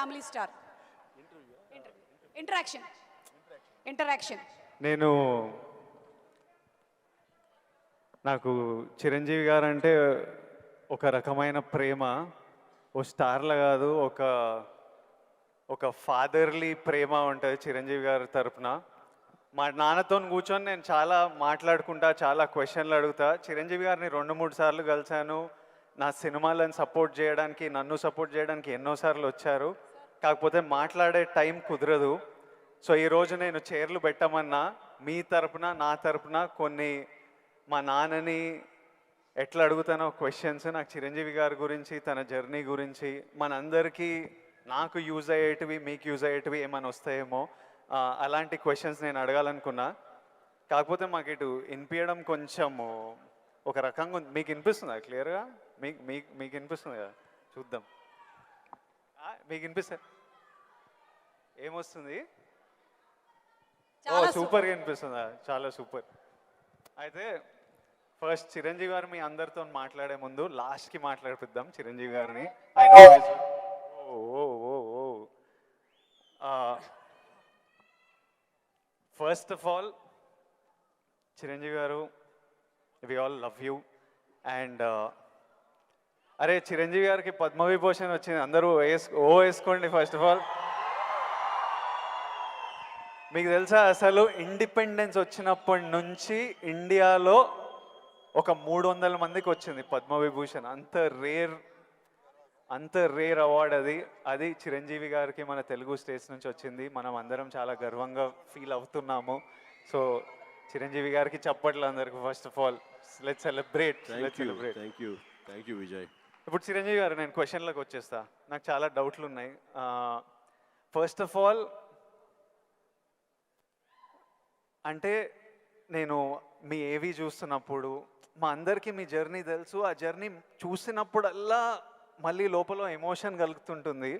Family star? Interaction. నేను నాకు చిరంజీవి గారు అంటే ఒక రకమైన ప్రేమ. ఓ స్టార్లా కాదు, ఒక ఒక ఫాదర్లీ ప్రేమ ఉంటుంది చిరంజీవి గారి తరపున. మా నాన్నతో కూర్చొని నేను చాలా మాట్లాడుకుంటా, చాలా క్వశ్చన్లు అడుగుతా. చిరంజీవి గారిని 2-3 సార్లు కలిశాను. నా సినిమాలను సపోర్ట్ చేయడానికి, నన్ను సపోర్ట్ చేయడానికి ఎన్నోసార్లు వచ్చారు. కాకపోతే మాట్లాడే టైం కుదరదు. సో ఈరోజు నేను చైర్లు పెట్టమన్నా మీ తరపున, నా తరపున కొన్ని మా నాన్నని ఎట్లా అడుగుతానో క్వశ్చన్స్, నాకు చిరంజీవి గారి గురించి, తన జర్నీ గురించి, మనందరికీ నాకు యూజ్ అయ్యేటివి, మీకు యూజ్ అయ్యేటివి ఏమైనా వస్తాయేమో, అలాంటి క్వశ్చన్స్ నేను అడగాలనుకున్నా. కాకపోతే మాకు ఇటు వినిపించడం కొంచెం ఒక రకంగా ఉంది. మీకు వినిపిస్తుందా క్లియర్గా? మీకు వినిపిస్తుంది కదా? చూద్దాం. మీకు వినిపిస్తుంది? ఏమొస్తుంది? ఓ సూపర్గా వినిపిస్తుందా? చాలా సూపర్. అయితే ఫస్ట్ చిరంజీవి గారు మీ అందరితో మాట్లాడే ముందు లాస్ట్కి మాట్లాడిపిద్దాం చిరంజీవి గారిని. First of all Chiranjeevi garu, we all love you. And అరే చిరంజీవి గారికి పద్మవిభూషణ్ వచ్చింది, అందరూ వేసుకోండి. ఫస్ట్ ఆఫ్ ఆల్ మీకు తెలుసా అసలు ఇండిపెండెన్స్ వచ్చినప్పటి నుంచి ఇండియాలో ఒక 300 మందికి వచ్చింది పద్మవిభూషణ్. అంత రేర్ అవార్డ్ అది చిరంజీవి గారికి మన తెలుగు స్టేట్స్ నుంచి వచ్చింది. మనం అందరం చాలా గర్వంగా ఫీల్ అవుతున్నాము. సో చిరంజీవి గారికి చప్పట్లు అందరికి. First of all let's celebrate. Thank you Vijay. ఇప్పుడు చిరంజీవి గారు, నేను క్వశ్చన్లకు వచ్చేస్తా. నాకు చాలా డౌట్లు ఉన్నాయి. ఫస్ట్ ఆఫ్ ఆల్ అంటే నేను మీ ఏవి చూస్తున్నప్పుడు, మా అందరికీ మీ జర్నీ తెలుసు. ఆ జర్నీ చూసినప్పుడల్లా మళ్ళీ లోపల ఎమోషన్ కలుగుతుంటుంది.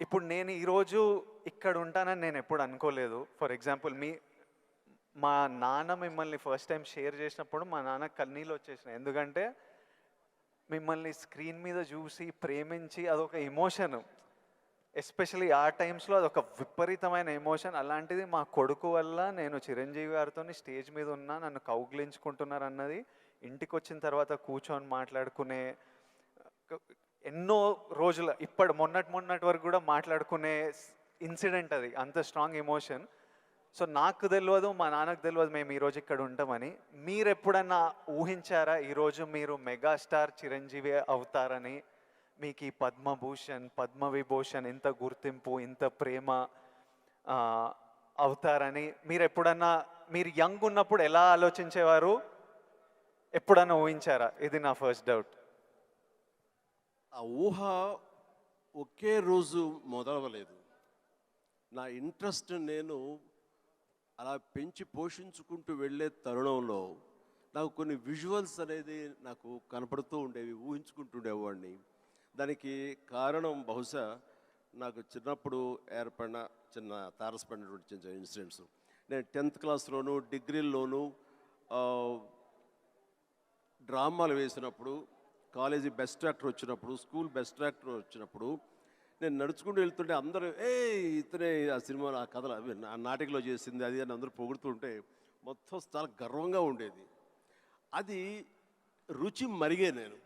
ఇప్పుడు నేను ఈరోజు ఇక్కడ ఉంటానని నేను ఎప్పుడు అనుకోలేదు. ఫర్ ఎగ్జాంపుల్ మా నాన్న మిమ్మల్ని ఫస్ట్ టైం షేర్ చేసినప్పుడు మా నాన్న కన్నీళ్ళు వచ్చేసినాయి. ఎందుకంటే మిమ్మల్ని స్క్రీన్ మీద చూసి ప్రేమించి అదొక ఎమోషన్. ఎస్పెషలీ ఆ టైమ్స్లో అదొక విపరీతమైన ఎమోషన్. అలాంటిది మా కొడుకు వల్ల నేను చిరంజీవి గారితో స్టేజ్ మీద ఉన్నా, నన్ను కౌగిలించుకుంటున్నారు అన్నది, ఇంటికి వచ్చిన తర్వాత కూర్చొని మాట్లాడుకునే ఎన్నో రోజుల, మొన్నటి వరకు కూడా మాట్లాడుకునే ఇన్సిడెంట్ అది. అంత స్ట్రాంగ్ ఎమోషన్. సో నాకు తెలియదు, మా నాన్నకు తెలియదు మేము ఈరోజు ఇక్కడ ఉంటామని. మీరు ఎప్పుడన్నా ఊహించారా ఈరోజు మీరు మెగాస్టార్ చిరంజీవి అవుతారని? మీకు ఈ పద్మభూషణ్, పద్మవిభూషణ్, ఇంత గుర్తింపు, ఇంత ప్రేమ అవుతారని మీరు ఎప్పుడన్నా, మీరు యంగ్ ఉన్నప్పుడు ఎలా ఆలోచించేవారు? ఎప్పుడన్నా ఊహించారా? ఇది నా ఫస్ట్ డౌట్. ఆ ఊహ ఒకే రోజు మొదలవలేదు. నా ఇంట్రెస్ట్ నేను అలా పెంచి పోషించుకుంటూ వెళ్ళే తరుణంలో నాకు కొన్ని విజువల్స్ అనేది నాకు కనపడుతూ ఉండేవి, ఊహించుకుంటుండేవాడిని. దానికి కారణం బహుశా నాకు చిన్నప్పుడు ఏర్పడిన చిన్న తారసపడినటువంటి చిన్న ఇన్సిడెంట్స్. నేను 10th క్లాస్లోను, డిగ్రీల్లోనూ డ్రామాలు వేసినప్పుడు, కాలేజీ బెస్ట్ యాక్టర్ వచ్చినప్పుడు, స్కూల్ బెస్ట్ యాక్టర్ వచ్చినప్పుడు నేను నడుచుకుంటూ వెళ్తుంటే అందరూ ఇతనే ఆ సినిమాలో ఆ కథలు అవి ఆ నాటికలో చేసింది అది అని అందరూ పొగుడుతుంటే మొత్తం చాలా గర్వంగా ఉండేది. అది రుచి మరిగే నేను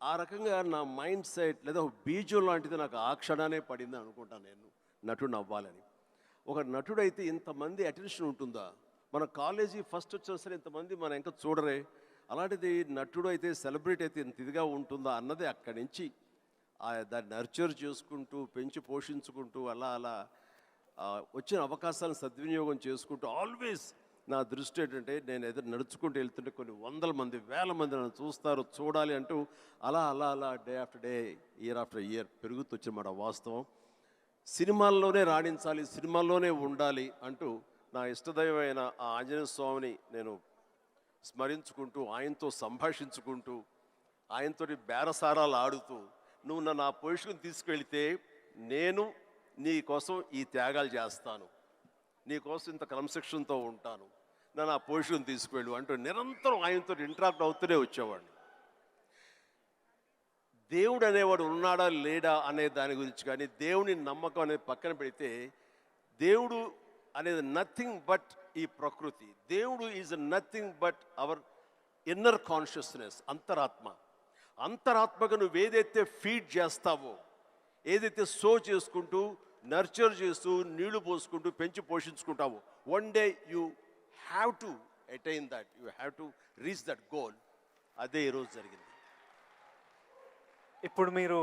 ఆ రకంగా నా మైండ్ సెట్ లేదా ఒక బీజం లాంటిది నాకు ఆ క్షణానే పడింది అనుకుంటాను నేను నటుడు అవ్వాలని. ఒక నటుడైతే ఇంతమంది అటెన్షన్ ఉంటుందా? మన కాలేజీ ఫస్ట్ వచ్చినా సరే ఇంతమంది మన ఇంకా చూడరే, అలాంటిది నటుడు అయితే సెలబ్రిటీ అయితే ఇంత ఇదిగా ఉంటుందా అన్నది అక్కడి నుంచి దాన్ని నర్చర్ చేసుకుంటూ పెంచి పోషించుకుంటూ అలా వచ్చిన అవకాశాలను సద్వినియోగం చేసుకుంటూ ఆల్వేస్ నా దృష్టి ఏంటంటే నేను ఎదురు నడుచుకుంటూ వెళ్తుంటే కొన్ని 100 మంది 1000 మంది నన్ను చూస్తారు, చూడాలి అంటూ అలా day after day, year after year పెరుగుతూ వచ్చినమాట వాస్తవం. సినిమాల్లోనే రాణించాలి, సినిమాల్లోనే ఉండాలి అంటూ నా ఇష్టదైవమైన ఆ ఆంజనేయ స్వామిని నేను స్మరించుకుంటూ, ఆయనతో సంభాషించుకుంటూ, ఆయనతో బేరసారాలు ఆడుతూ, నువ్వు నన్ను ఆ పొజిషన్ తీసుకెళ్తే నేను నీ కోసం ఈ త్యాగాలు చేస్తాను, నీ కోసం ఇంత క్రమశిక్షణతో ఉంటాను, నన్ను ఆ పొజిషన్ తీసుకువెళ్ళు అంటూ నిరంతరం ఆయనతో ఇంటరాక్ట్ అవుతూనే వచ్చేవాడిని. దేవుడు అనేవాడు ఉన్నాడా లేడా అనే దాని గురించి కానీ దేవుని నమ్మకం అనేది పక్కన పెడితే దేవుడు అనేది నథింగ్ బట్ ఈ ప్రకృతి. దేవుడు is nothing but our inner consciousness, అంతరాత్మగా నువ్వు ఏదైతే ఫీడ్ చేస్తావో, ఏదైతే సో చేసుకుంటూ నర్చర్ చేస్తూ నీళ్లు పోసుకుంటూ పెంచి పోషించుకుంటావో, one day you have to attain that, you have to reach that goal. అదే ఈరోజు జరిగింది. ఇప్పుడు మీరు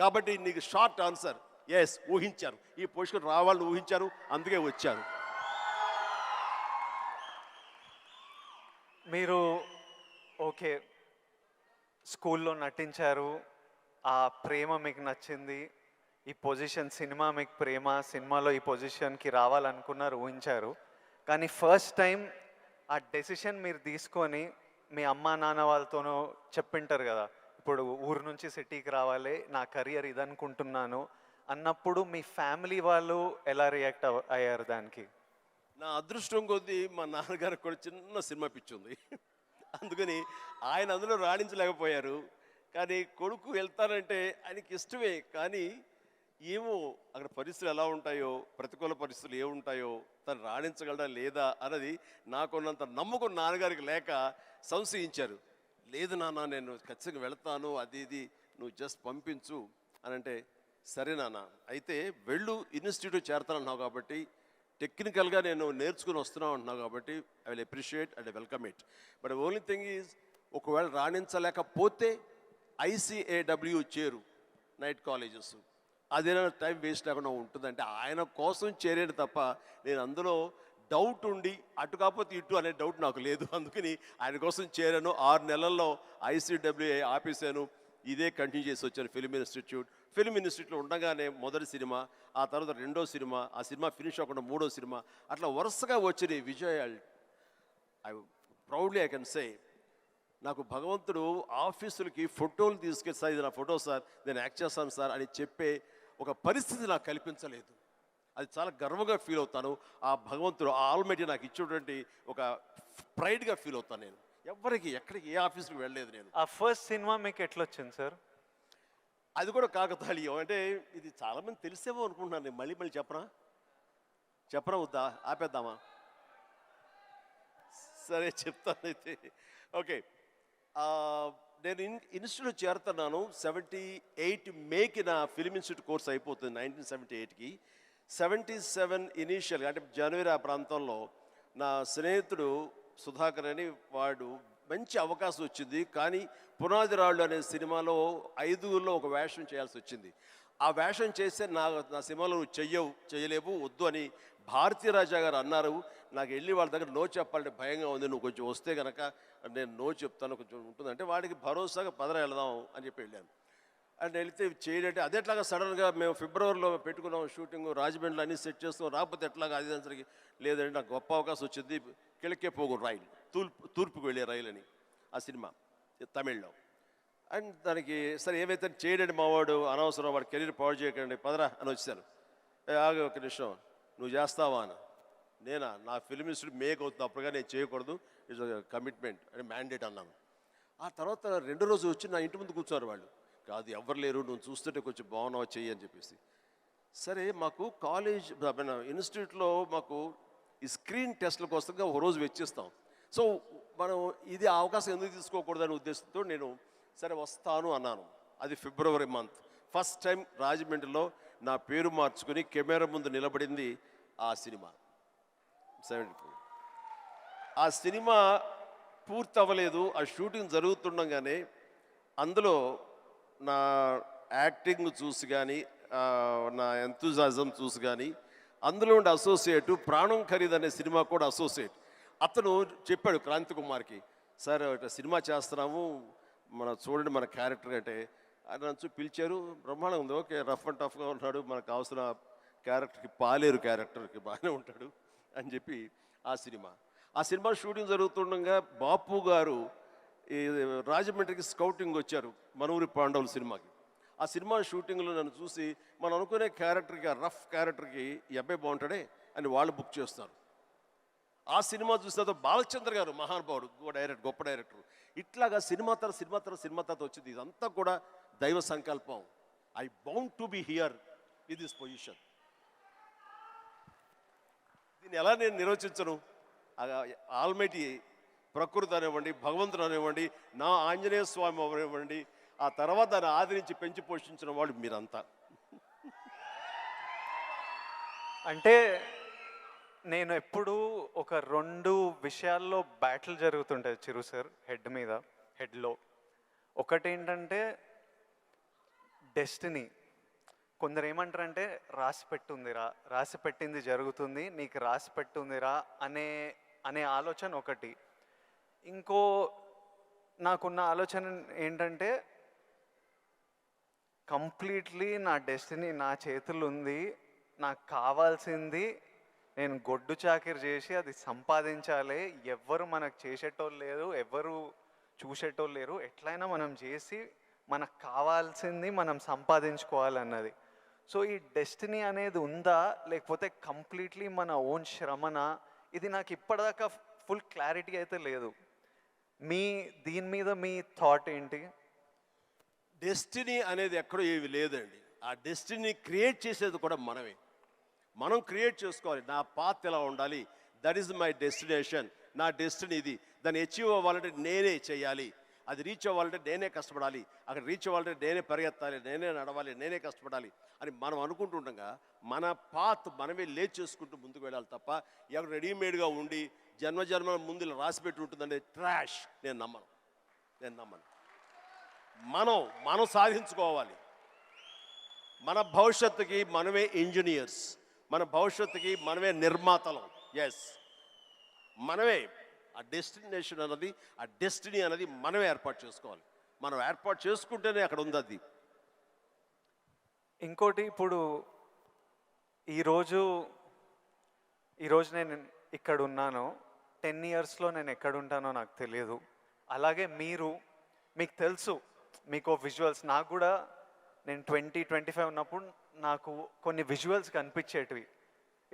కాబట్టి నీకు షార్ట్ ఆన్సర్ ఎస్, ఊహించారు, ఈ పొజిషన్ రావాలని ఊహించారు, అందుకే వచ్చారు. మీరు ఓకే స్కూల్లో నటించారు, ఆ ప్రేమ మీకు నచ్చింది, ఈ పొజిషన్ సినిమా మీకు ప్రేమ, సినిమాలో ఈ పొజిషన్కి రావాలనుకున్నారు, ఊహించారు. కానీ ఫస్ట్ టైం ఆ డెసిషన్ మీరు తీసుకొని మీ అమ్మా నాన్న వాళ్ళతోనూ చెప్పింటారు కదా, ఇప్పుడు ఊరు నుంచి సిటీకి రావాలి, నా కెరియర్ ఇదనుకుంటున్నాను అన్నప్పుడు మీ ఫ్యామిలీ వాళ్ళు ఎలా రియాక్ట్ అయ్యారు దానికి? నా అదృష్టం కొద్దీ మా నాన్నగారికి కూడా చిన్న సినిమా పిచ్చి ఉంది. అందుకని ఆయన అందులో రాణించలేకపోయారు. కానీ కొడుకు వెళ్తానంటే ఆయనకి ఇష్టమే, కానీ ఏమో అక్కడ పరిస్థితులు ఎలా ఉంటాయో, ప్రతికూల పరిస్థితులు ఏముంటాయో, తను రాణించగలడా లేదా అన్నది నాకున్నంత నమ్మకం నాన్నగారికి లేక సంశయించారు. లేదు నాన్న, నేను ఖచ్చితంగా వెళ్తాను, అది ఇది నువ్వు జస్ట్ పంపించు అని అంటే, సరే నాన్న అయితే వెళ్ళు, ఇన్స్టిట్యూట్ చేరతానన్నావు కాబట్టి, టెక్నికల్గా నేను నేర్చుకుని వస్తున్నావు అంటున్నావు కాబట్టి I will appreciate and welcome it. But only thing is, ఒకవేళ రాణించలేకపోతే ICAW చేరు, నైట్ కాలేజెస్, అదేనా టైం వేస్ట్ లేకుండా ఉంటుందంటే ఆయన కోసం చేరేది తప్ప నేను అందులో డౌట్ ఉండి అటు కాకపోతే ఇటు అనే డౌట్ నాకు లేదు. అందుకని ఆయన కోసం చేరాను. 6 నెలల్లో ICAW ఆపేసాను, ఇదే కంటిన్యూ చేసి వచ్చాను. ఫిలిం ఇన్స్టిట్యూట్లో ఉండగానే మొదటి సినిమా, ఆ తర్వాత రెండో సినిమా, ఆ సినిమా ఫినిష్ అవ్వకుండా మూడో సినిమా, అట్లా వరుసగా వచ్చినాయి విజయాలు. ప్రౌడ్లీ ఐ కెన్ సే, నాకు భగవంతుడు ఆఫీసులకి ఫోటోలు తీసుకెళ్ళి, సార్ ఇది నా ఫోటో సార్, నేను యాక్ట్ చేస్తాను సార్ అని చెప్పే ఒక పరిస్థితి నాకు కల్పించలేదు. అది చాలా గర్వంగా ఫీల్ అవుతాను. ఆ భగవంతుడు, ఆ ఆల్మైటీ నాకు ఇచ్చేటువంటి ఒక ప్రైడ్గా ఫీల్ అవుతాను. నేను ఎవరికి ఎక్కడికి ఏ ఆఫీస్కి వెళ్ళలేదు. నేను ఆ ఫస్ట్ సినిమా మీకు ఎట్లా వచ్చింది సార్? అది కూడా కాకతాళీయం. అంటే ఇది చాలామంది తెలిసేమో అనుకుంటున్నాను. నేను మళ్ళీ చెప్పరా వద్దా, ఆపేద్దామా? సరే చెప్తాను అయితే. ఓకే, నేను ఇన్స్టిట్యూట్ చేరుతున్నాను 78 మేకి నా ఫిలిం ఇన్స్టిట్యూట్ కోర్స్ అయిపోతుంది. 1978కి 77 ఇనీషియల్గా అంటే జనవరి ఆ ప్రాంతంలో నా స్నేహితుడు సుధాకర్ అని వాడు మంచి అవకాశం వచ్చింది. కానీ పునాది రాళ్ళు అనే సినిమాలో 5గురిలో ఒక వేషం చేయాల్సి వచ్చింది. ఆ వేషం చేస్తే నా సినిమాలో నువ్వు చేయలేవు, వద్దు అని భారతీ రాజా గారు అన్నారు. నాకు వెళ్ళి వాళ్ళ దగ్గర నో చెప్పాలంటే భయంగా ఉంది, నువ్వు కొంచెం వస్తే కనుక నేను నో చెప్తాను, కొంచెం ఉంటుంది అంటే వాడికి భరోసాగా పదరా వెళదాం అని చెప్పి వెళ్ళాను. అండ్ వెళితే చేయంటే అదేట్లాగా సడన్గా మేము ఫిబ్రవరిలో పెట్టుకున్నాం షూటింగ్, రాజమండ్రిలో అన్నీ సెట్ చేస్తున్నాం, రాకపోతే ఎట్లాగా అది దానికి లేదంటే నాకు గొప్ప అవకాశం వచ్చింది. కిழக்கே పోగు రైలు, తూర్పుకు వెళ్ళే రైలు అని ఆ సినిమా తమిళ్లో. అండ్ దానికి సరే ఏమైతే చేయడండి మావాడు, అనవసరం వాడు కెరీర్ పాడు చేయకండి, పదరా అని వచ్చాను. ఆగి ఒక నిమిషం, నువ్వు చేస్తావా అని. నా ఫిల్మ్ ఇన్స్టిట్యూట్ మేక్ అవుతుంది, అప్పుడుగా నేను చేయకూడదు, ఇట్స్ కమిట్మెంట్ అని మ్యాండేట్ అన్నాను. ఆ తర్వాత 2వ రోజు వచ్చి నా ఇంటి ముందు కూర్చున్నారు వాళ్ళు. కాదు ఎవరు లేరు, నువ్వు చూస్తుంటే కొంచెం బాగున్నావా చెయ్యి అని చెప్పేసి. సరే మాకు కాలేజ్ ఇన్స్టిట్యూట్లో మాకు ఈ స్క్రీన్ టెస్ట్ల కోసంగా ఒక రోజు వెచ్చిస్తాం. సో మనం ఇది అవకాశం ఎందుకు తీసుకోకూడదనే ఉద్దేశంతో నేను సరే వస్తాను అన్నాను. అది ఫిబ్రవరి మంత్. ఫస్ట్ టైం రాజమండ్రిలో నా పేరు మార్చుకుని కెమెరా ముందు నిలబడింది ఆ సినిమా 74. ఆ సినిమా పూర్తి అవ్వలేదు, ఆ షూటింగ్ జరుగుతుండగానే అందులో నా యాక్టింగ్ చూసి కానీ నా ఎంతూజాజం చూసి కానీ అందులో ఉండే అసోసియేటు ప్రాణం ఖరీదు అనే సినిమా కూడా అసోసియేట్ అతను చెప్పాడు క్రాంతి కుమార్కి, సార్ ఇట్లా సినిమా చేస్తున్నాము, చూడండి మన క్యారెక్టర్ అంటే. ఆయన నన్ను పిలిచారు, బ్రహ్మాండం ఉంది, ఓకే రఫ్ అండ్ టఫ్గా ఉన్నాడు, మనకు కావాల్సిన క్యారెక్టర్కి పాలేరు క్యారెక్టర్కి బాగానే ఉంటాడు అని చెప్పి ఆ సినిమా షూటింగ్ జరుగుతుండగా బాపు గారు ఈ రాజమండ్రికి స్కౌటింగ్ వచ్చారు మనూరి పాండవుల సినిమాకి. ఆ సినిమా షూటింగ్లో నన్ను చూసి మనం అనుకునే క్యారెక్టర్కి, ఆ రఫ్ క్యారెక్టర్కి ఈ అబ్బాయి బాగుంటాడే అని వాళ్ళు బుక్ చేస్తారు. ఆ సినిమా చూసిన బాలచంద్ర గారు మహానుభావుడు, గొప్ప డైరెక్టర్. ఇట్లాగా సినిమా తర్వాత వచ్చింది. ఇదంతా కూడా దైవ సంకల్పం. I bound to be here with this position. దీన్ని ఎలా నేను నిర్వచించను? ఆల్మైటీ ప్రకృతి అనివ్వండి, భగవంతుడు అనివ్వండి, నా ఆంజనేయ స్వామి అనివ్వండి, ఆ తర్వాత దాన్ని ఆదరించి పెంచి పోషించిన వాళ్ళు మీరంతా. అంటే నేను ఎప్పుడు ఒక 2 విషయాల్లో బ్యాటిల్ జరుగుతుంటుంది చిరు సార్ హెడ్లో. ఒకటి ఏంటంటే డెస్టినీ. కొందరు ఏమంటారంటే రాసి పెట్టింది జరుగుతుంది, నీకు రాసి పెట్టుందిరా అనే ఆలోచన ఒకటి. ఇంకో నాకున్న ఆలోచన ఏంటంటే కంప్లీట్లీ నా డెస్టినీ నా చేతులు ఉంది, నాకు కావాల్సింది నేను గొడ్డు చాకిరి చేసి అది సంపాదించాలి. ఎవ్వరు మనకు చేసేటోళ్ళు లేరు, ఎవ్వరు చూసేటోళ్ళు లేరు. ఎట్లయినా మనం చేసి మనకు కావాల్సింది మనం సంపాదించుకోవాలన్నది. సో ఈ డెస్టినీ అనేది ఉందా, లేకపోతే కంప్లీట్లీ మన ఓన్ శ్రమనా? ఇది నాకు ఇప్పటిదాకా ఫుల్ క్లారిటీ అయితే లేదు. దీని మీద మీ థాట్ ఏంటి? డెస్టినీ అనేది ఎక్కడో ఏవి లేదండి. ఆ డెస్టినీ క్రియేట్ చేసేది కూడా మనమే. మనం క్రియేట్ చేసుకోవాలి. నా పాత్ ఎలా ఉండాలి, దట్ ఈస్ మై డెస్టినేషన్, నా డెస్టినీ ఇది. దాన్ని అచీవ్ అవ్వాలంటే నేనే చేయాలి, అది రీచ్ అవ్వాలంటే నేనే కష్టపడాలి, అక్కడ రీచ్ అవ్వాలంటే నేనే పరిగెత్తాలి, నేనే నడవాలి, నేనే కష్టపడాలి అని మనం అనుకుంటుండగా మన పాత్ మనమే లేచి చేసుకుంటూ ముందుకు వెళ్ళాలి తప్ప ఎవరు రెడీమేడ్గా ఉండి జన్మల ముందు ఇలా రాసి పెట్టి ఉంటుందంటే ట్రాష్. నేను నమ్మను. మనం సాధించుకోవాలి. మన భవిష్యత్తుకి మనమే ఇంజనీర్స్, మన భవిష్యత్తుకి మనమే నిర్మాతలం. ఎస్, మనమే ఆ డెస్టినేషన్ అన్నది, ఆ డెస్టినీ అనేది మనమే ఏర్పాటు చేసుకోవాలి. మనం ఏర్పాటు చేసుకుంటేనే అక్కడ ఉంది అది. ఇంకోటి, ఇప్పుడు ఈరోజు నేను ఇక్కడ ఉన్నాను, 10 ఇయర్స్లో నేను ఎక్కడ ఉంటానో నాకు తెలియదు. అలాగే మీకు తెలుసు, మీకు విజువల్స్. నాకు కూడా నేను 20-25 ఉన్నప్పుడు నాకు కొన్ని విజువల్స్ కనిపించేటివి.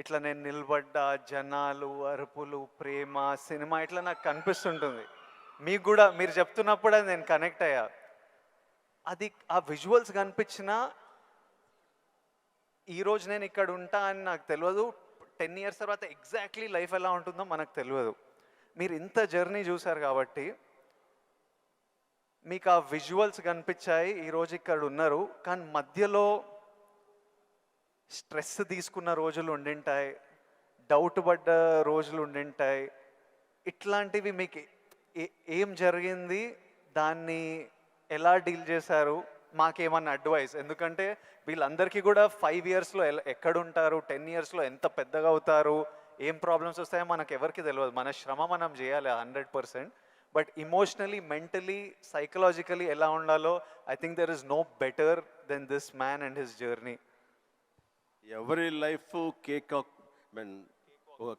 ఇట్లా నేను నిలబడ్డ జనాలు, అరుపులు, ప్రేమ, సినిమా ఇట్లా నాకు కనిపిస్తుంటుంది. మీకు కూడా మీరు చెప్తున్నప్పుడు అది నేను కనెక్ట్ అయ్యా. అది ఆ విజువల్స్ కనిపించినా ఈరోజు నేను ఇక్కడ ఉంటా అని నాకు తెలియదు. 10 ఇయర్స్ తర్వాత ఎగ్జాక్ట్లీ లైఫ్ ఎలా ఉంటుందో మనకు తెలియదు. మీరు ఇంత జర్నీ చూశారు కాబట్టి మీకు ఆ విజువల్స్ కనిపించాయి, ఈరోజు ఇక్కడ ఉన్నారు. కానీ మధ్యలో స్ట్రెస్ తీసుకున్న రోజులు ఉండింటాయి, డౌట్ పడ్డ రోజులు ఉండింటాయి. ఇట్లాంటివి మీకు ఏం జరిగింది, దాన్ని ఎలా డీల్ చేశారు, మాకేమన్నా అడ్వైస్? ఎందుకంటే వీళ్ళందరికీ కూడా 5 ఇయర్స్లో ఎక్కడుంటారు, 10 ఇయర్స్లో ఎంత పెద్దగా అవుతారు, ఏం ప్రాబ్లమ్స్ వస్తాయో మనకు ఎవరికి తెలియదు. మన శ్రమ మనం చేయాలి 100%. బట్ ఇమోషనలీ, మెంటలీ, సైకలాజికలీ ఎలా ఉండాలో I think there is no better than this man and his journey. ఎవరి లైఫ్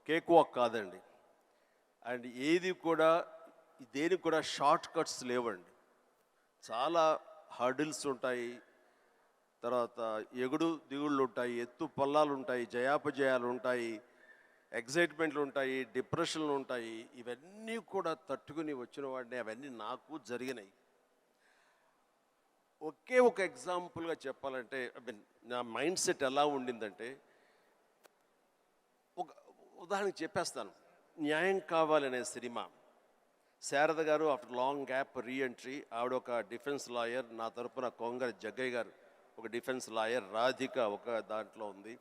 కేక్ వాక్ కాదండి. అండ్ దేనికి కూడా షార్ట్ కట్స్ లేవండి. చాలా హర్డిల్స్ ఉంటాయి, తర్వాత ఎగుడు దిగుళ్ళు ఉంటాయి, ఎత్తు పల్లాలు ఉంటాయి, జయాపజయాలు ఉంటాయి, ఎగ్జైట్మెంట్లు ఉంటాయి, డిప్రెషన్లు ఉంటాయి. ఇవన్నీ కూడా తట్టుకుని వచ్చిన వాడిని, అవన్నీ నాకు జరిగినాయి. ఒకే ఒక ఎగ్జాంపుల్గా చెప్పాలంటే, నా మైండ్ సెట్ ఎలా ఉండిందంటే, ఒక ఉదాహరణకి చెప్పేస్తాను. న్యాయం కావాలనే సినిమా, శారద గారు ఆఫ్టర్ లాంగ్ గ్యాప్ రీఎంట్రీ, ఆవిడ ఒక డిఫెన్స్ లాయర్, నా తరపున కొంగర జగ్గయ్య గారు ఒక డిఫెన్స్ లాయర్, రాధిక ఒక దాంట్లో ఉంది,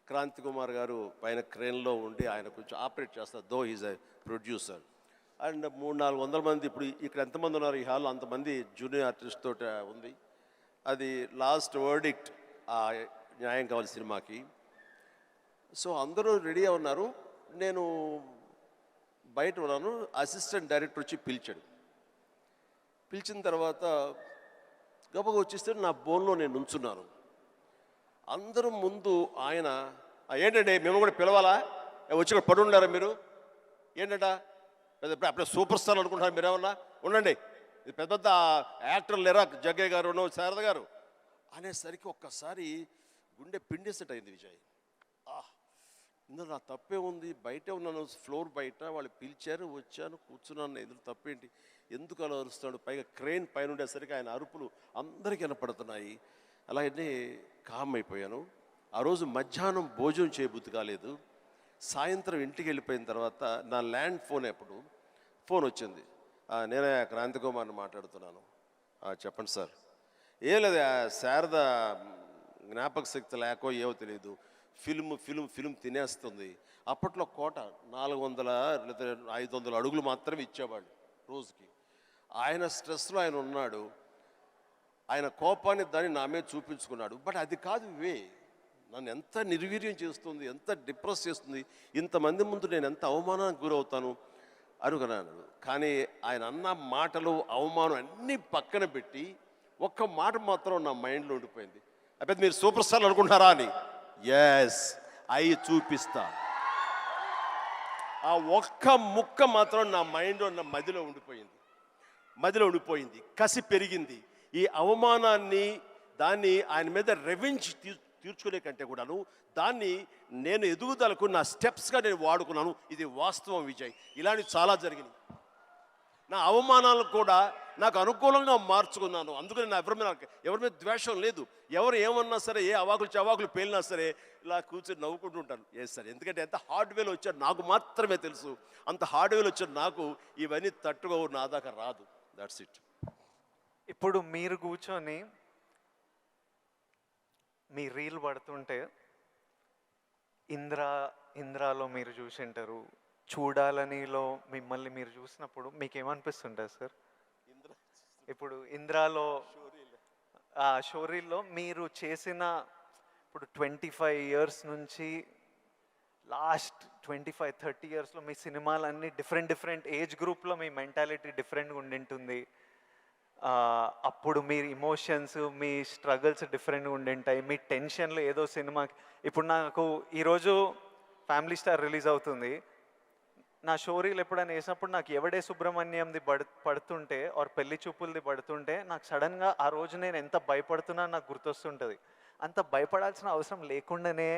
క్రాంతి కుమార్ గారు పైన క్రేన్లో ఉండి ఆయన కొంచెం ఆపరేట్ చేస్తారు, though is a producer. And 300-400 మంది, ఇప్పుడు ఇక్కడ ఎంతమంది ఉన్నారు ఈ హాల్లో అంతమంది జూనియర్ ఆర్టిస్ట్ తోటి ఉంది. అది లాస్ట్ వర్డిక్ట్ ఆ న్యాయం కావాలి సినిమాకి. సో అందరూ రెడీగా ఉన్నారు, నేను బయట ఉన్నాను. అసిస్టెంట్ డైరెక్టర్ వచ్చి పిలిచిన తర్వాత గబగ వచ్చేస్తే నా బోన్లో నేను నుంచున్నాను. అందరూ ముందు ఆయన, ఏంటంటే మేము కూడా పిలవాలా, వచ్చి ఇక్కడ పడి ఉండారా మీరు, ఏంటంట అప్పుడే సూపర్ స్టార్ అనుకుంటున్నారు మీరేమన్నా, ఉండండి ఇది పెద్ద పెద్ద యాక్టర్లు లేరా, జగ్గయ్య గారు, శారద గారు అనేసరికి ఒక్కసారి గుండె పిండేసెట్ అయింది విజయ్. ఇందులో నా తప్పే ఉంది, బయటే ఉన్నాను, ఫ్లోర్ బయట వాళ్ళు పిలిచారు, వచ్చాను, కూర్చున్నాను, ఎదురు తప్పేంటి, ఎందుకు అలా అరుస్తాడు, పైగా క్రెయిన్ పైన ఉండేసరికి ఆయన అరుపులు అందరికీ వినపడుతున్నాయి. అలాగనే కామ్ అయిపోయాను. ఆ రోజు మధ్యాహ్నం భోజనం చేయబుద్ధి కాలేదు. సాయంత్రం ఇంటికి వెళ్ళిపోయిన తర్వాత నా ల్యాండ్ ఫోన్ వచ్చింది. నేనే క్రాంతి కుమార్ని మాట్లాడుతున్నాను. చెప్పండి సార్. ఏం లేదు, శారద జ్ఞాపక శక్తి లేకో ఏవో తెలియదు, ఫిలిం తినేస్తుంది. అప్పట్లో కోట 400 లేదా 500 అడుగులు మాత్రమే ఇచ్చేవాళ్ళు రోజుకి. ఆయన స్ట్రెస్లో ఆయన ఉన్నాడు, ఆయన కోపాన్ని దాన్ని నా మీద చూపించుకున్నాడు. బట్ అది కాదు నన్ను ఎంత నిర్వీర్యం చేస్తుంది, ఎంత డిప్రెస్ చేస్తుంది, ఇంతమంది ముందు నేను ఎంత అవమానానికి గురవుతాను అనుకున్నాను. కానీ ఆయన అన్న మాటలు, అవమానం అన్నీ పక్కన పెట్టి ఒక్క మాట మాత్రం నా మైండ్లో ఉండిపోయింది. అప్పుడు మీరు సూపర్ స్టార్ అనుకుంటున్నారా అని. ఎస్, అవి చూపిస్తా. ఆ ఒక్క ముక్క మాత్రం నా మైండ్లో, నా మదిలో ఉండిపోయింది. కసి పెరిగింది. ఈ అవమానాన్ని, దాన్ని ఆయన మీద రెవెంజ్ తీర్చుకునే కంటే కూడాను దాన్ని నేను ఎదుగుదలకు నా స్టెప్స్గా నేను వాడుకున్నాను. ఇది వాస్తవం విజయ్. ఇలాంటివి చాలా జరిగినాయి. నా అవమానాలను కూడా నాకు అనుకూలంగా మార్చుకున్నాను. అందుకని నా ఎవరి మీద ద్వేషం లేదు. ఎవరు ఏమన్నా సరే, ఏ అవాకులు పేలినా సరే ఇలా కూర్చొని నవ్వుకుంటూ ఉంటాను. సార్, ఎందుకంటే ఎంత హార్డ్వేర్ వచ్చాడు నాకు మాత్రమే తెలుసు. అంత హార్డ్వేర్ వచ్చాడు నాకు ఇవన్నీ తట్టుకో నా దాకా రాదు. That's it. ఇప్పుడు మీరు కూర్చొని మీ రీల్ పడుతుంటే ఇంద్రాలో మీరు చూసింటారు, చూడాలనిలో మిమ్మల్ని మీరు చూసినప్పుడు మీకు ఏమనిపిస్తుంటుంది సార్? ఇప్పుడు ఇంద్రాలో షోరీల్లో మీరు చేసిన, ఇప్పుడు 25 years నుంచి లాస్ట్ 25-30 yearsలో మీ సినిమాలన్నీ డిఫరెంట్ ఏజ్ గ్రూప్లో మీ మెంటాలిటీ డిఫరెంట్గా ఉండింటుంది. అప్పుడు మీ ఇమోషన్స్, మీ స్ట్రగుల్స్ డిఫరెంట్గా ఉండింటాయి. మీ టెన్షన్లు ఏదో సినిమాకి, ఇప్పుడు నాకు ఈరోజు ఫ్యామిలీ స్టార్ రిలీజ్ అవుతుంది. నా షోరీలు ఎప్పుడైనా వేసినప్పుడు నాకు ఎవడే సుబ్రహ్మణ్యంది పడుతుంటే ఆర్ పెళ్లి చూపులది పడుతుంటే నాకు సడన్గా ఆ రోజు నేను ఎంత భయపడుతున్నా నాకు గుర్తొస్తుంటుంది. అంత భయపడాల్సిన అవసరం లేకుండానే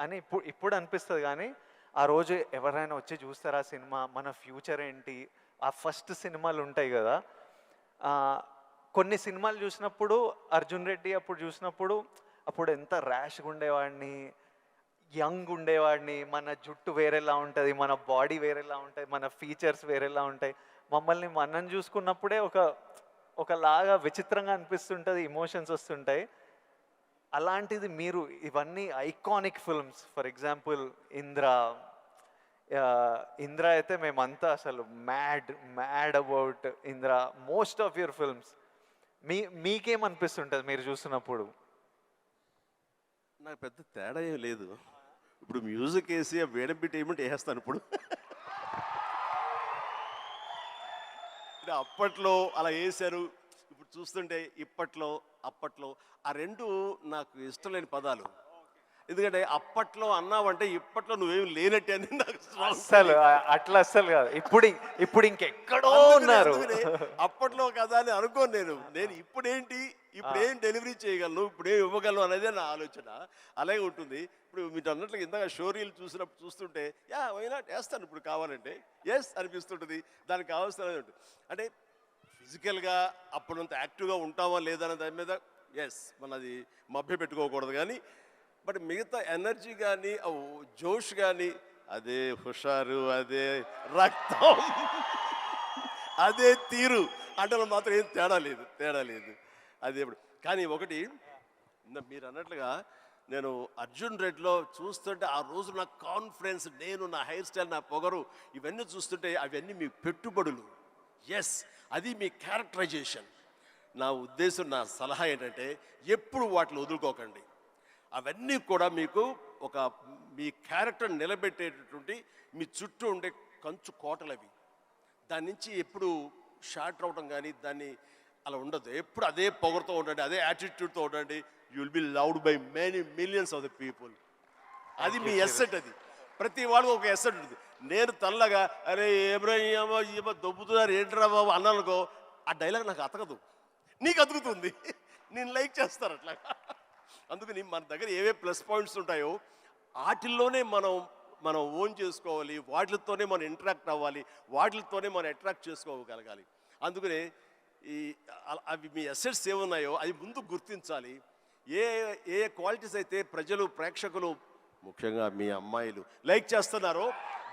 అని ఇప్పుడు అనిపిస్తుంది. కానీ ఆ రోజు ఎవరైనా వచ్చి చూస్తారా సినిమా, మన ఫ్యూచర్ ఏంటి, ఆ ఫస్ట్ సినిమాలు ఉంటాయి కదా. కొన్ని సినిమాలు చూసినప్పుడు అర్జున్ రెడ్డి అప్పుడు చూసినప్పుడు అప్పుడు ఎంత ర్యాష్గా ఉండేవాడిని, యంగ్ ఉండేవాడిని, మన జుట్టు వేరేలా ఉంటుంది, మన బాడీ వేరేలా ఉంటుంది, మన ఫీచర్స్ వేరేలా ఉంటాయి. మనని చూసుకున్నప్పుడే ఒకలాగా విచిత్రంగా అనిపిస్తుంటుంది, ఇమోషన్స్ వస్తుంటాయి. అలాంటిది మీరు ఇవన్నీ iconic films, for example Indra అయితే మేమంతా అసలు mad about Indra. Most of your films మీకేమనిపిస్తుంటుంది మీరు చూసినప్పుడు? నాకు పెద్ద తేడా ఏం లేదు. ఇప్పుడు మ్యూజిక్ వేసి వేడం బిట్ ఏమంటే వేస్తాను. ఇప్పుడు అప్పట్లో అలా వేశారు, ఇప్పుడు చూస్తుంటే ఇప్పట్లో అప్పట్లో ఆ రెండు నాకు ఇష్టం లేని పదాలు. ఎందుకంటే అప్పట్లో అన్నావంటే ఇప్పట్లో నువ్వేమి లేనట్టే అని నాకు అస్సలు అస్సలు కాదు. ఇప్పుడు ఇంకెక్కడో ఉన్నారు. అప్పట్లో కదా అని అనుకోను నేను ఇప్పుడేంటి, ఇప్పుడేం డెలివరీ చేయగలను, ఇప్పుడేం ఇవ్వగలను అనేది నా ఆలోచన. అలాగే ఉంటుంది. ఇప్పుడు మీరు అన్నట్లు ఇందాక షోరీలు చూస్తుంటే వైనా వేస్తాను ఇప్పుడు కావాలంటే అనిపిస్తుంటుంది. దానికి కావాల్సిన అంటే ఫిజికల్గా అప్పుడంత యాక్టివ్గా ఉంటామా లేదా అనే దాని మీద మనది మభ్య పెట్టుకోకూడదు. కానీ బట్ మిగతా ఎనర్జీ కానీ, జోష్ కానీ, అదే హుషారు, అదే రక్తం, అదే తీరు అంటే మాత్రం ఏం తేడా లేదు. అదే కానీ ఒకటి మీరు అన్నట్లుగా నేను అర్జున్ రెడ్డిలో చూస్తుంటే ఆ రోజు నా కాన్ఫిడెన్స్, నేను నా హెయిర్ స్టైల్, నా పొగరు, ఇవన్నీ చూస్తుంటే అవన్నీ మీ పెట్టుబడులు. అది మీ క్యారెక్టరైజేషన్. నా ఉద్దేశం, నా సలహా ఏంటంటే ఎప్పుడు వాటిని వదులుకోకండి. అవన్నీ కూడా మీకు మీ క్యారెక్టర్ నిలబెట్టేటటువంటి మీ చుట్టూ ఉండే కంచు కోటలు అవి. దాని నుంచి ఎప్పుడు షార్ట్ అవడం కానీ దాన్ని అలా ఉండదు. ఎప్పుడు అదే పొగరుతో ఉండండి, అదే యాటిట్యూడ్తో ఉండండి. You will be loved by many millions of the people. అది మీ ఎస్సెట్. అది ప్రతి వాళ్ళకి ఒక ఎస్సెట్ ఉంటుంది. నేను తల్లగా అరే ఏమో దొబ్బుతున్నారు ఏంట్రా బాబు అన్నానుకో, ఆ డైలాగ్ నాకు అతకదు, నీకు అతుకుతుంది, నేను లైక్ చేస్తాను అట్లా. అందుకని మన దగ్గర ఏవే ప్లస్ పాయింట్స్ ఉంటాయో వాటిల్లోనే మనం మనం ఓన్ చేసుకోవాలి, వాటితోనే మనం ఇంటరాక్ట్ అవ్వాలి, వాటితోనే మనం అట్రాక్ట్ చేసుకోగలగాలి. అందుకనే ఈ అవి మీ అసెట్స్ ఏమున్నాయో అవి ముందు గుర్తించాలి. ఏ ఏ క్వాలిటీస్ అయితే ప్రజలు, ప్రేక్షకులు, ముఖ్యంగా మీ అమ్మాయిలు లైక్ చేస్తున్నారో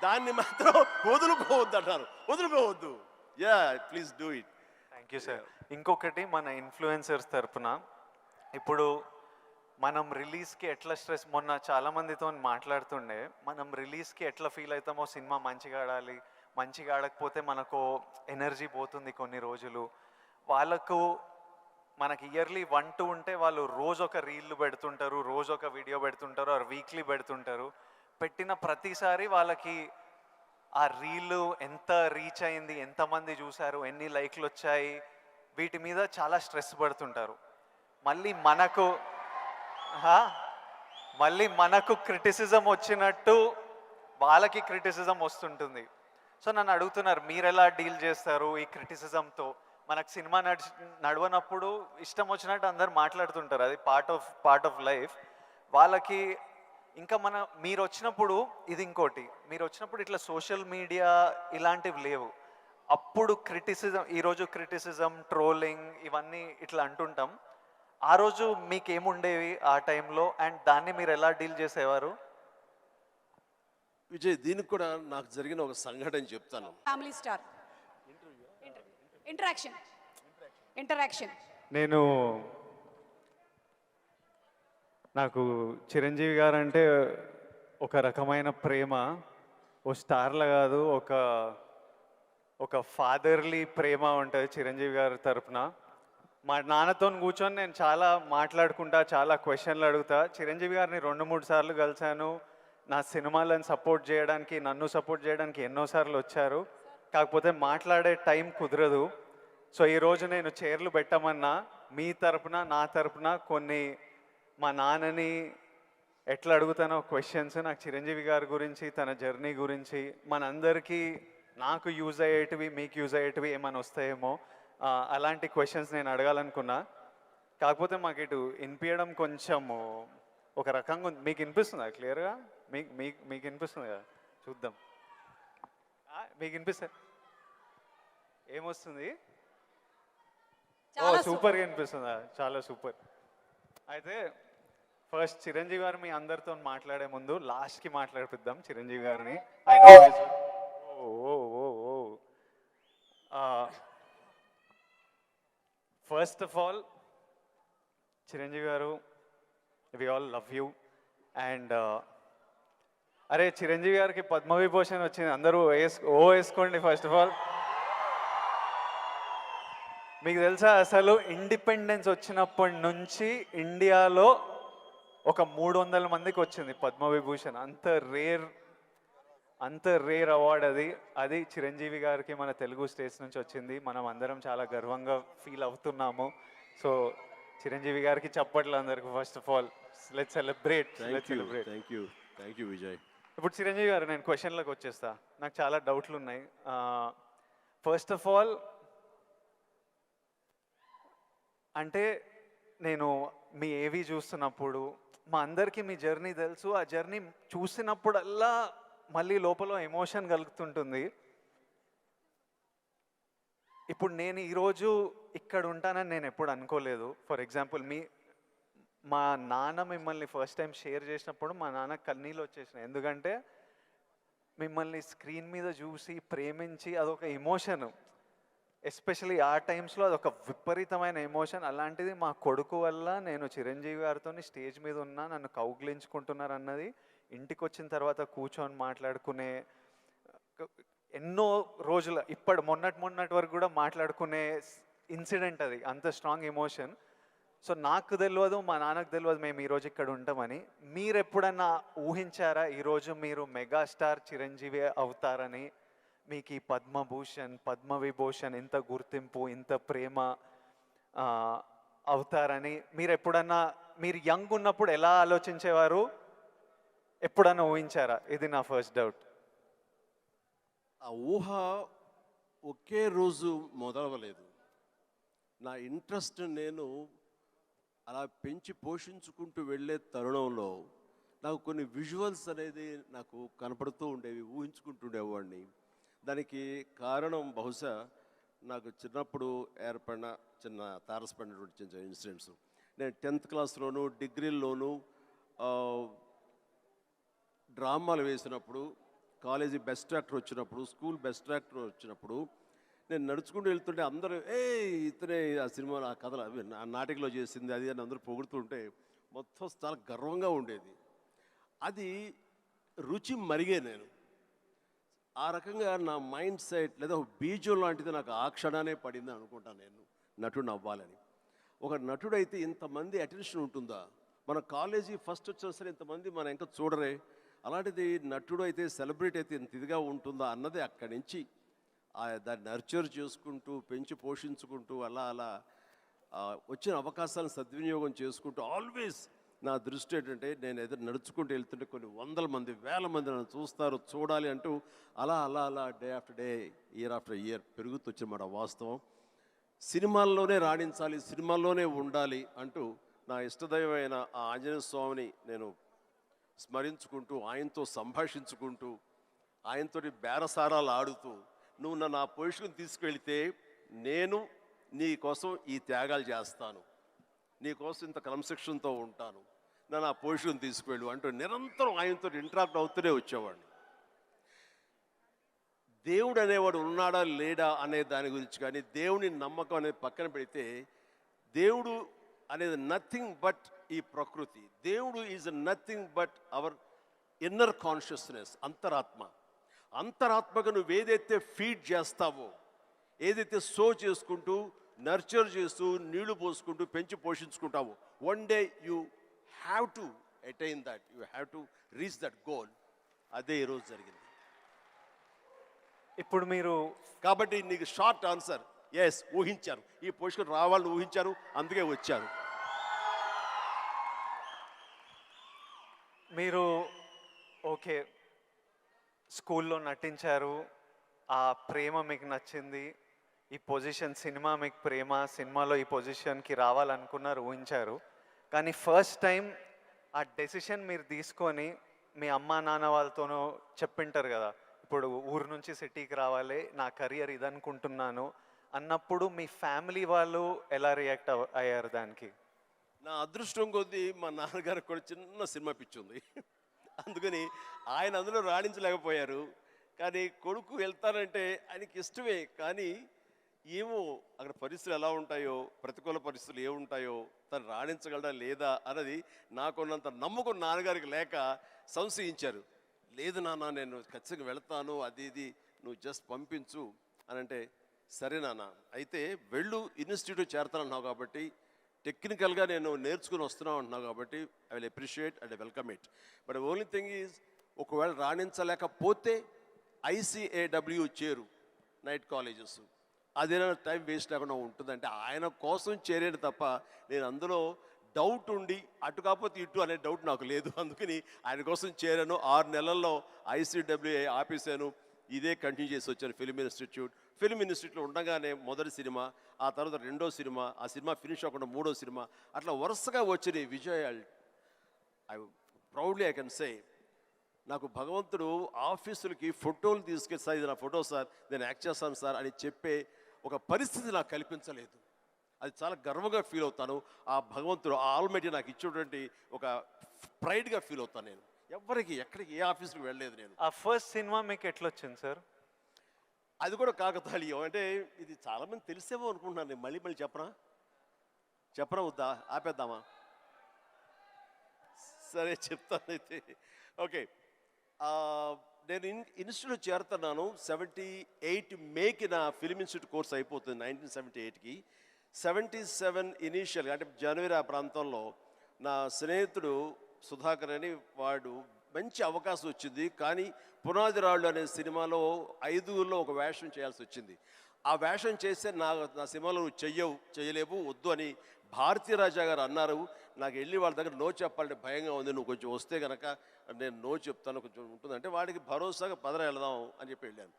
దాన్ని మాత్రం వదులుకోవద్దు అంటారు. వదులుకోవద్దు. Yeah, please do it. Thank you sir. ఇంకొకటి, మన ఇన్ఫ్లుయెన్సర్స్ తరపున ఇప్పుడు మనం రిలీజ్కి ఎట్లా స్ట్రెస్, మొన్న చాలామందితో మాట్లాడుతుండే, మనం రిలీజ్కి ఎట్లా ఫీల్ అవుతామో, సినిమా మంచిగా ఆడాలి, మంచిగా ఆడకపోతే మనకు ఎనర్జీ పోతుంది కొన్ని రోజులు. వాళ్ళకు మనకి ఇయర్లీ 1-2 ఉంటే వాళ్ళు రోజు ఒక రీల్ పెడుతుంటారు, రోజు ఒక వీడియో పెడుతుంటారు, ఆర్ వీక్లీ పెడుతుంటారు. పెట్టిన ప్రతిసారి వాళ్ళకి ఆ రీల్ ఎంత రీచ్ అయింది, ఎంతమంది చూశారు, ఎన్ని లైక్లు వచ్చాయి, వీటి మీద చాలా స్ట్రెస్ పడుతుంటారు. మళ్ళీ మనకు క్రిటిసిజం వచ్చినట్టు వాళ్ళకి క్రిటిసిజం వస్తుంటుంది. సో నన్ను అడుగుతున్నారు, మీరు ఎలా డీల్ చేస్తారు ఈ క్రిటిసిజంతో? మనకు సినిమా నడవనప్పుడు ఇష్టం వచ్చినట్టు అందరు మాట్లాడుతుంటారు, అది పార్ట్ ఆఫ్ లైఫ్. వాళ్ళకి ఇంకా మీరు వచ్చినప్పుడు, ఇది ఇంకోటి, మీరు వచ్చినప్పుడు ఇట్లా సోషల్ మీడియా ఇలాంటివి లేవు. అప్పుడు ఈరోజు క్రిటిసిజం, ట్రోలింగ్ ఇవన్నీ ఇట్లా అంటుంటాం. ఆ రోజు మీకేముండేవి ఆ టైంలో, అండ్ దాన్ని మీరు ఎలా డీల్ చేసేవారు? విజయ్, దీనికి కూడా నాకు జరిగిన ఒక సంఘటన చెప్తాను. Family star interaction. నాకు చిరంజీవి గారు అంటే ఒక రకమైన ప్రేమ. ఓ స్టార్లా కాదు, ఒక ఫాదర్లీ ప్రేమ ఉంటుంది చిరంజీవి గారి తరపున. మా నాన్నతో కూర్చొని నేను చాలా మాట్లాడుకుంటా, చాలా క్వశ్చన్లు అడుగుతా. చిరంజీవి గారిని 2-3 సార్లు కలిశాను. నా సినిమాలను నన్ను సపోర్ట్ చేయడానికి ఎన్నోసార్లు వచ్చారు. కాకపోతే మాట్లాడే టైం కుదరదు. సో ఈరోజు నేను చైర్లు పెట్టమన్నా, మీ తరపున, నా తరపున కొన్ని మా నాన్నని ఎట్లా అడుగుతానో క్వశ్చన్స్, నాకు చిరంజీవి గారి గురించి, తన జర్నీ గురించి, మనందరికీ, నాకు యూజ్ అయ్యేటివి, మీకు యూజ్ అయ్యేటివి ఏమైనా వస్తాయేమో, అలాంటి క్వశ్చన్స్ నేను అడగాలనుకున్నా. కాకపోతే మాకు ఇటు వినిపించడం కొంచెం ఒక రకంగా ఉంది. మీకు వినిపిస్తుందా క్లియర్గా? మీకు వినిపిస్తుంది కదా? చూద్దాం. మీకు వినిపిస్తా? ఏమొస్తుంది? ఓ, సూపర్గా వినిపిస్తుందా? చాలా సూపర్. అయితే ఫస్ట్ చిరంజీవి గారు మీ అందరితో మాట్లాడే ముందు లాస్ట్కి మాట్లాడిపిద్దాం చిరంజీవి గారిని. First of all, Chiranjeevi garu, we all love you. And అరే, చిరంజీవి గారికి పద్మవిభూషణ్ వచ్చింది, అందరూ వేసుకోండి. ఫస్ట్ ఆఫ్ ఆల్, మీకు తెలుసా అసలు ఇండిపెండెన్స్ వచ్చినప్పటి నుంచి ఇండియాలో ఒక 300 మందికి వచ్చింది పద్మవిభూషణ్. అంత రేర్ అవార్డ్ అది చిరంజీవి గారికి మన తెలుగు స్టేట్స్ నుంచి వచ్చింది. మనం అందరం చాలా గర్వంగా ఫీల్ అవుతున్నాము. సో చిరంజీవి గారికి చప్పట్లు అందరికి. First of all, let's celebrate. Thank you Vijay. ఇప్పుడు చిరంజీవి గారు, నేను క్వశ్చన్లకు వచ్చేస్తా. నాకు చాలా డౌట్లు ఉన్నాయి. ఫస్ట్ ఆఫ్ ఆల్, అంటే నేను మీ ఏవి చూస్తున్నప్పుడు, మా అందరికీ మీ జర్నీ తెలుసు. ఆ జర్నీ చూసినప్పుడల్లా మళ్ళీ లోపల ఎమోషన్ కలుగుతుంటుంది. ఇప్పుడు నేను ఈరోజు ఇక్కడ ఉంటానని నేను ఎప్పుడు అనుకోలేదు. ఫర్ ఎగ్జాంపుల్, మా నాన్న మిమ్మల్ని ఫస్ట్ టైం షేర్ చేసినప్పుడు మా నాన్న కన్నీళ్ళు వచ్చేసినాయి. ఎందుకంటే మిమ్మల్ని స్క్రీన్ మీద చూసి ప్రేమించి అదొక ఎమోషన్. ఎస్పెషలీ ఆ టైమ్స్లో అదొక విపరీతమైన ఎమోషన్. అలాంటిది మా కొడుకు వల్ల నేను చిరంజీవి గారితో స్టేజ్ మీద ఉన్నా, నన్ను కౌగిలించుకుంటున్నారు అన్నది, ఇంటికి వచ్చిన తర్వాత కూర్చొని మాట్లాడుకునే ఎన్నో రోజుల, మొన్నటి వరకు కూడా మాట్లాడుకునే ఇన్సిడెంట్ అది. అంత స్ట్రాంగ్ ఎమోషన్. సో నాకు తెలియదు, మా నాన్నకు తెలియదు మేము ఈరోజు ఇక్కడ ఉంటామని. మీరు ఎప్పుడన్నా ఊహించారా ఈరోజు మీరు మెగాస్టార్ చిరంజీవి అవుతారని? మీకు ఈ పద్మభూషణ్, పద్మవిభూషణ్, ఇంత గుర్తింపు, ఇంత ప్రేమ అవుతారని మీరు ఎప్పుడన్నా, మీరు యంగ్ ఉన్నప్పుడు ఎలా ఆలోచించేవారు? ఎప్పుడన్నా ఊహించారా? ఇది నా ఫస్ట్ డౌట్. ఆ ఊహ ఒకే రోజు మొదలవలేదు. నా ఇంట్రెస్ట్ నేను అలా పెంచి పోషించుకుంటూ వెళ్ళే తరుణంలో నాకు కొన్ని విజువల్స్ అనేది నాకు కనపడుతూ ఉండేవి, ఊహించుకుంటుండేవాడిని. దానికి కారణం బహుశా నాకు చిన్నప్పుడు ఏర్పడిన చిన్న తారసపడినటువంటి చిన్న ఇన్సిడెంట్స్. నేను 10th క్లాస్లోను డిగ్రీల్లోనూ డ్రామాలు వేసినప్పుడు, కాలేజీ బెస్ట్ యాక్టర్ వచ్చినప్పుడు, స్కూల్ బెస్ట్ యాక్టర్ వచ్చినప్పుడు నేను నడుచుకుంటూ వెళ్తుంటే అందరూ ఇతనే ఆ సినిమాలో ఆ కథలు అవి ఆ నాటికలో చేసింది అది అని అందరూ పొగుడుతుంటే మొత్తం చాలా గర్వంగా ఉండేది. అది రుచి మరిగే నేను ఆ రకంగా నా మైండ్ సెట్ లేదా ఒక బీజం లాంటిది నాకు ఆ క్షణానే పడింది అనుకుంటాను నేను నటుడు అవ్వాలని. ఒక నటుడైతే ఇంతమంది అటెన్షన్ ఉంటుందా? మన కాలేజీ ఫస్ట్ వచ్చినా సరే ఇంతమంది మన ఇంకా చూడరే, అలాంటిది నటుడు అయితే సెలబ్రిటీ అయితే ఇంత ఇదిగా ఉంటుందా అన్నది అక్కడి నుంచి దాన్ని నర్చర్ చేసుకుంటూ పెంచి పోషించుకుంటూ అలా అలా వచ్చిన అవకాశాలను సద్వినియోగం చేసుకుంటూ ఆల్వేస్ నా దృష్టి ఏంటంటే నేను ఏదో నడుచుకుంటూ వెళ్తుంటే కొన్ని వందల మంది వేల మంది నన్ను చూస్తారు, చూడాలి అంటూ అలా అలా అలా day after day, year after year పెరుగుతూ వచ్చినమాట వాస్తవం. సినిమాల్లోనే రాణించాలి, సినిమాల్లోనే ఉండాలి అంటూ నా ఇష్టదైవమైన ఆ ఆంజనేయ స్వామిని నేను స్మరించుకుంటూ, ఆయనతో సంభాషించుకుంటూ, ఆయనతోటి బేరసారాలు ఆడుతూ, నువ్వు నన్ను ఆ పొజిషన్ తీసుకెళ్తే నేను నీ కోసం ఈ త్యాగాలు చేస్తాను, నీ కోసం ఇంత క్రమశిక్షణతో ఉంటాను, నన్ను ఆ పొజిషన్ తీసుకువెళ్ళు అంటూ నిరంతరం ఆయనతో ఇంటరాక్ట్ అవుతూనే వచ్చేవాడిని. దేవుడు అనేవాడు ఉన్నాడా లేడా అనే దాని గురించి కానీ, దేవుని నమ్మకం అనేది పక్కన పెడితే, దేవుడు అనేది నథింగ్ బట్ ఈ ప్రకృతి. దేవుడు is nothing but our inner consciousness, అంతరాత్మ. అంతరాత్మకు నువ్వు ఏదైతే ఫీడ్ చేస్తావో, ఏదైతే సో చేసుకుంటూ నర్చర్ చేస్తూ నీళ్లు పోసుకుంటూ పెంచి పోషించుకుంటావో, one day you have to attain that, you have to reach that goal. అదే ఈరోజు జరిగింది. ఇప్పుడు మీరు కాబట్టి నీకు షార్ట్ ఆన్సర్ ఎస్, ఊహించాను ఈ పొజిషన్ రావాలని ఊహించాను, అందుకే వచ్చాను. మీరు ఓకే స్కూల్లో నటించారు, ఆ ప్రేమ మీకు నచ్చింది, ఈ పొజిషన్ సినిమా మీకు ప్రేమ, సినిమాలో ఈ పొజిషన్కి రావాలనుకున్నారు, ఊహించారు. కానీ ఫస్ట్ టైం ఆ డెసిషన్ మీరు తీసుకొని మీ అమ్మా నాన్న వాళ్ళతోనూ చెప్పింటారు కదా, ఇప్పుడు ఊరు నుంచి సిటీకి రావాలి, నా కెరియర్ ఇదనుకుంటున్నాను అన్నప్పుడు మీ ఫ్యామిలీ వాళ్ళు ఎలా రియాక్ట్ అయ్యారు దానికి? నా అదృష్టం కొద్దీ మా నాన్నగారికి కూడా చిన్న సినిమా పిచ్చి ఉంది, అందుకని ఆయన అందులో రాణించలేకపోయారు. కానీ కొడుకు వెళ్తానంటే ఆయనకి ఇష్టమే, కానీ ఏమో అక్కడ పరిస్థితులు ఎలా ఉంటాయో, ప్రతికూల పరిస్థితులు ఏముంటాయో, తను రాణించగలడా లేదా అన్నది నాకున్నంత నమ్మకం నాన్నగారికి లేక సంశయించారు. లేదు నాన్న నేను ఖచ్చితంగా వెళ్తాను, అది ఇది నువ్వు జస్ట్ పంపించు అని అంటే, సరే నాన్న అయితే వెళ్ళు, ఇన్స్టిట్యూట్ చేరతానన్నావు కాబట్టి, టెక్నికల్గా నేను నేర్చుకుని వస్తున్నావు అంటున్నావు కాబట్టి I will appreciate and welcome it. But only thing is, ఒకవేళ రాణించలేకపోతే ICAW చేరు, నైట్ కాలేజెస్, అదేనా టైం వేస్ట్ లేకుండా ఉంటుందంటే ఆయన కోసం చేరేది తప్ప నేను అందులో డౌట్ ఉండి అటు కాకపోతే ఇటు అనే డౌట్ నాకు లేదు. అందుకని ఆయన కోసం చేరాను. 6 నెలల్లో ICAW ఆపేశాను, ఇదే కంటిన్యూ చేసి వచ్చాను. ఫిల్మ్ ఇన్స్టిట్యూట్లో ఉండగానే మొదటి సినిమా, ఆ తర్వాత రెండో సినిమా, ఆ సినిమా ఫినిష్ అవ్వకుండా మూడో సినిమా, అట్లా వరుసగా వచ్చిన విజయాలు. ఐ కెన్ సే నాకు భగవంతుడు ఆఫీసులకి ఫోటోలు తీసుకెళ్ళి, సార్ ఇది నా ఫోటో సార్, నేను యాక్ట్ చేస్తాను సార్ అని చెప్పే ఒక పరిస్థితి నాకు కల్పించలేదు. అది చాలా గర్వంగా ఫీల్ అవుతాను. ఆ భగవంతుడు, ఆ ఆల్మైటీ నాకు ఇచ్చేటువంటి ఒక ప్రైడ్గా ఫీల్ అవుతాను. నేను ఎవరికి ఎక్కడికి ఏ ఆఫీస్కి వెళ్ళలేదు నేను. ఆ ఫస్ట్ సినిమా మీకు ఎట్లా వచ్చింది సార్? అది కూడా కాకతాళీయం. అంటే ఇది చాలామంది తెలిసేమో అనుకుంటున్నాను. నేను మళ్ళీ చెప్పనా వద్దా, ఆపేద్దామా? సరే చెప్తాను అయితే. ఓకే, నేను ఇన్స్టిట్యూట్ చేరుతున్నాను 78 మేకి నా ఫిల్మ్ ఇన్స్టిట్యూట్ కోర్స్ అయిపోతుంది. 1978కి 77 ఇనీషియల్గా అంటే జనవరి ఆ ప్రాంతంలో నా స్నేహితుడు సుధాకర్ అని వాడు మంచి అవకాశం వచ్చింది. కానీ పునాది రాళ్ళు అనే సినిమాలో 5గురిలో ఒక వేషం చేయాల్సి వచ్చింది. ఆ వేషం చేస్తే నా సినిమాలో నువ్వు చేయలేవు, వద్దు అని భారతీ రాజా గారు అన్నారు. నాకు వెళ్ళి వాళ్ళ దగ్గర నో చెప్పాలంటే భయంగా ఉంది, నువ్వు కొంచెం వస్తే కనుక నేను నో చెప్తాను, కొంచెం ఉంటుందంటే వాడికి భరోసాగా పదర వెళదాం అని చెప్పి వెళ్ళాను.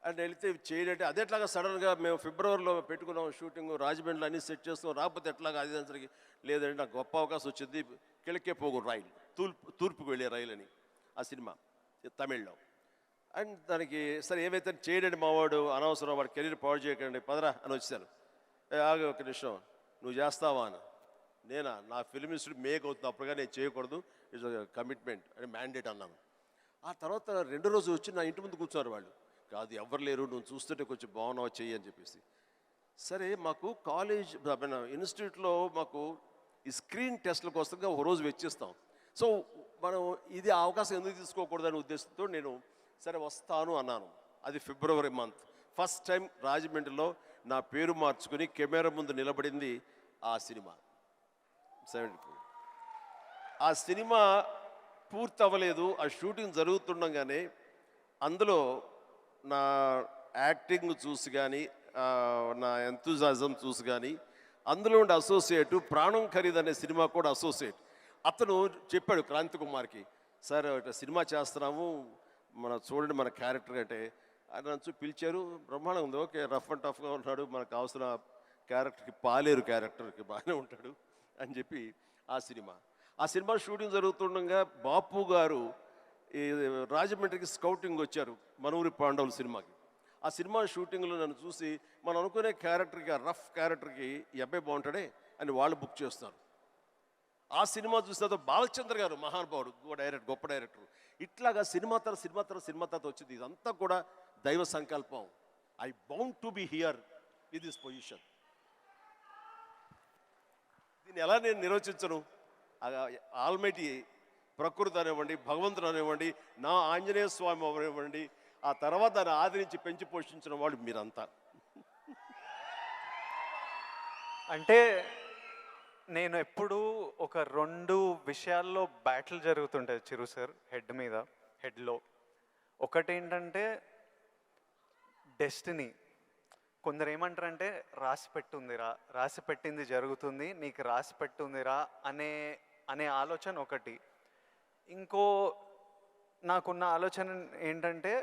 అండ్ వెళితే చేయడంటే అదే ఎట్లాగా సడన్గా మేము ఫిబ్రవరిలో పెట్టుకున్నాం షూటింగ్, రాజమండ్రిలో అన్నీ సెట్ చేస్తాం, రాకపోతే ఎట్లాగా అది సరికి లేదంటే నాకు గొప్ప అవకాశం వచ్చింది, కిళకే పోగు రైలు, తూర్పుకు వెళ్ళే రైలు అని ఆ సినిమా తమిళ్లో. అండ్ దానికి సరే ఏమైతే చేయడండి మావాడు, అనవసరం వాడు కెరీర్ పాడు చేయకండి పదరా అని వచ్చాను. ఆగి ఒక నిమిషం, నువ్వు చేస్తావా అని. నేనా, నా ఫిల్మ్ ఇన్స్టిట్యూట్ మేక్ అవుతుంది, అప్పుడుగా నేను చేయకూడదు, ఇట్స్ కమిట్మెంట్ అని మ్యాండేట్ అన్నాను. ఆ తర్వాత 2 రోజులు వచ్చి నా ఇంటి ముందు కూర్చున్నారు వాళ్ళు. కాదు ఎవ్వరు లేరు, నువ్వు చూస్తుంటే కొంచెం బాగున్నావు చెయ్యి అని చెప్పేసి. సరే మాకు కాలేజ్ ఇన్స్టిట్యూట్లో మాకు ఈ స్క్రీన్ టెస్ట్ల కోసంగా ఒక రోజు వెచ్చిస్తాం. సో మనం ఇది అవకాశం ఎందుకు తీసుకోకూడదనే ఉద్దేశంతో నేను సరే వస్తాను అన్నాను. అది ఫిబ్రవరి మంత్. ఫస్ట్ టైం రాజమండ్రిలో నా పేరు మార్చుకుని కెమెరా ముందు నిలబడింది ఆ సినిమా 74. ఆ సినిమా పూర్తి అవ్వలేదు, ఆ షూటింగ్ జరుగుతుండగానే అందులో నా యాక్టింగ్ చూసి కానీ నా ఎంతూజాజం చూసి కానీ అందులో ఉండే అసోసియేటు ప్రాణం ఖరీదు అనే సినిమా కూడా అసోసియేట్ అతను చెప్పాడు క్రాంతి కుమార్కి, సార్ ఇట్లా సినిమా చేస్తున్నాము, చూడండి మన క్యారెక్టర్ అంటే. ఆయన నన్ను పిలిచారు, బ్రహ్మాండం ఉంది, ఓకే రఫ్ అండ్ టఫ్గా ఉన్నాడు, మనకు అవసరం క్యారెక్టర్కి, పాలేరు క్యారెక్టర్కి బాగానే ఉంటాడు అని చెప్పి ఆ సినిమా షూటింగ్ జరుగుతుండగా బాపు గారు ఈ రాజమండ్రికి స్కౌటింగ్ వచ్చారు మనూరి పాండవుల సినిమాకి. ఆ సినిమా షూటింగ్లో నన్ను చూసి మనం అనుకునే క్యారెక్టర్కి, ఆ రఫ్ క్యారెక్టర్కి ఈ అబ్బాయి బాగుంటాడే అని వాళ్ళు బుక్ చేస్తారు. ఆ సినిమా చూస్తే బాలచంద్ర గారు మహానుభావుడు, గొప్ప డైరెక్టర్. ఇట్లాగా సినిమా తర్వాత వచ్చింది. ఇదంతా కూడా దైవ సంకల్పం. I bound to be here with this position. దీన్ని ఎలా నేను నిర్వచించను? ఆల్మైటీ ప్రకృతి అనివ్వండి, భగవంతుడు అనివ్వండి, నా ఆంజనేయ స్వామి అవనివ్వండి, ఆ తర్వాత దాన్ని ఆదరించి పెంచి పోషించిన వాళ్ళు మీరంతా. అంటే నేను ఎప్పుడు ఒక 2 విషయాల్లో బ్యాటిల్ జరుగుతుంటాయి చిరు సార్ హెడ్లో. ఒకటి ఏంటంటే డెస్టినీ. కొందరు ఏమంటారంటే రాసి పెట్టింది జరుగుతుంది, నీకు రాసి పెట్టుందిరా అనే ఆలోచన ఒకటి. ఇంకో నాకున్న ఆలోచన ఏంటంటే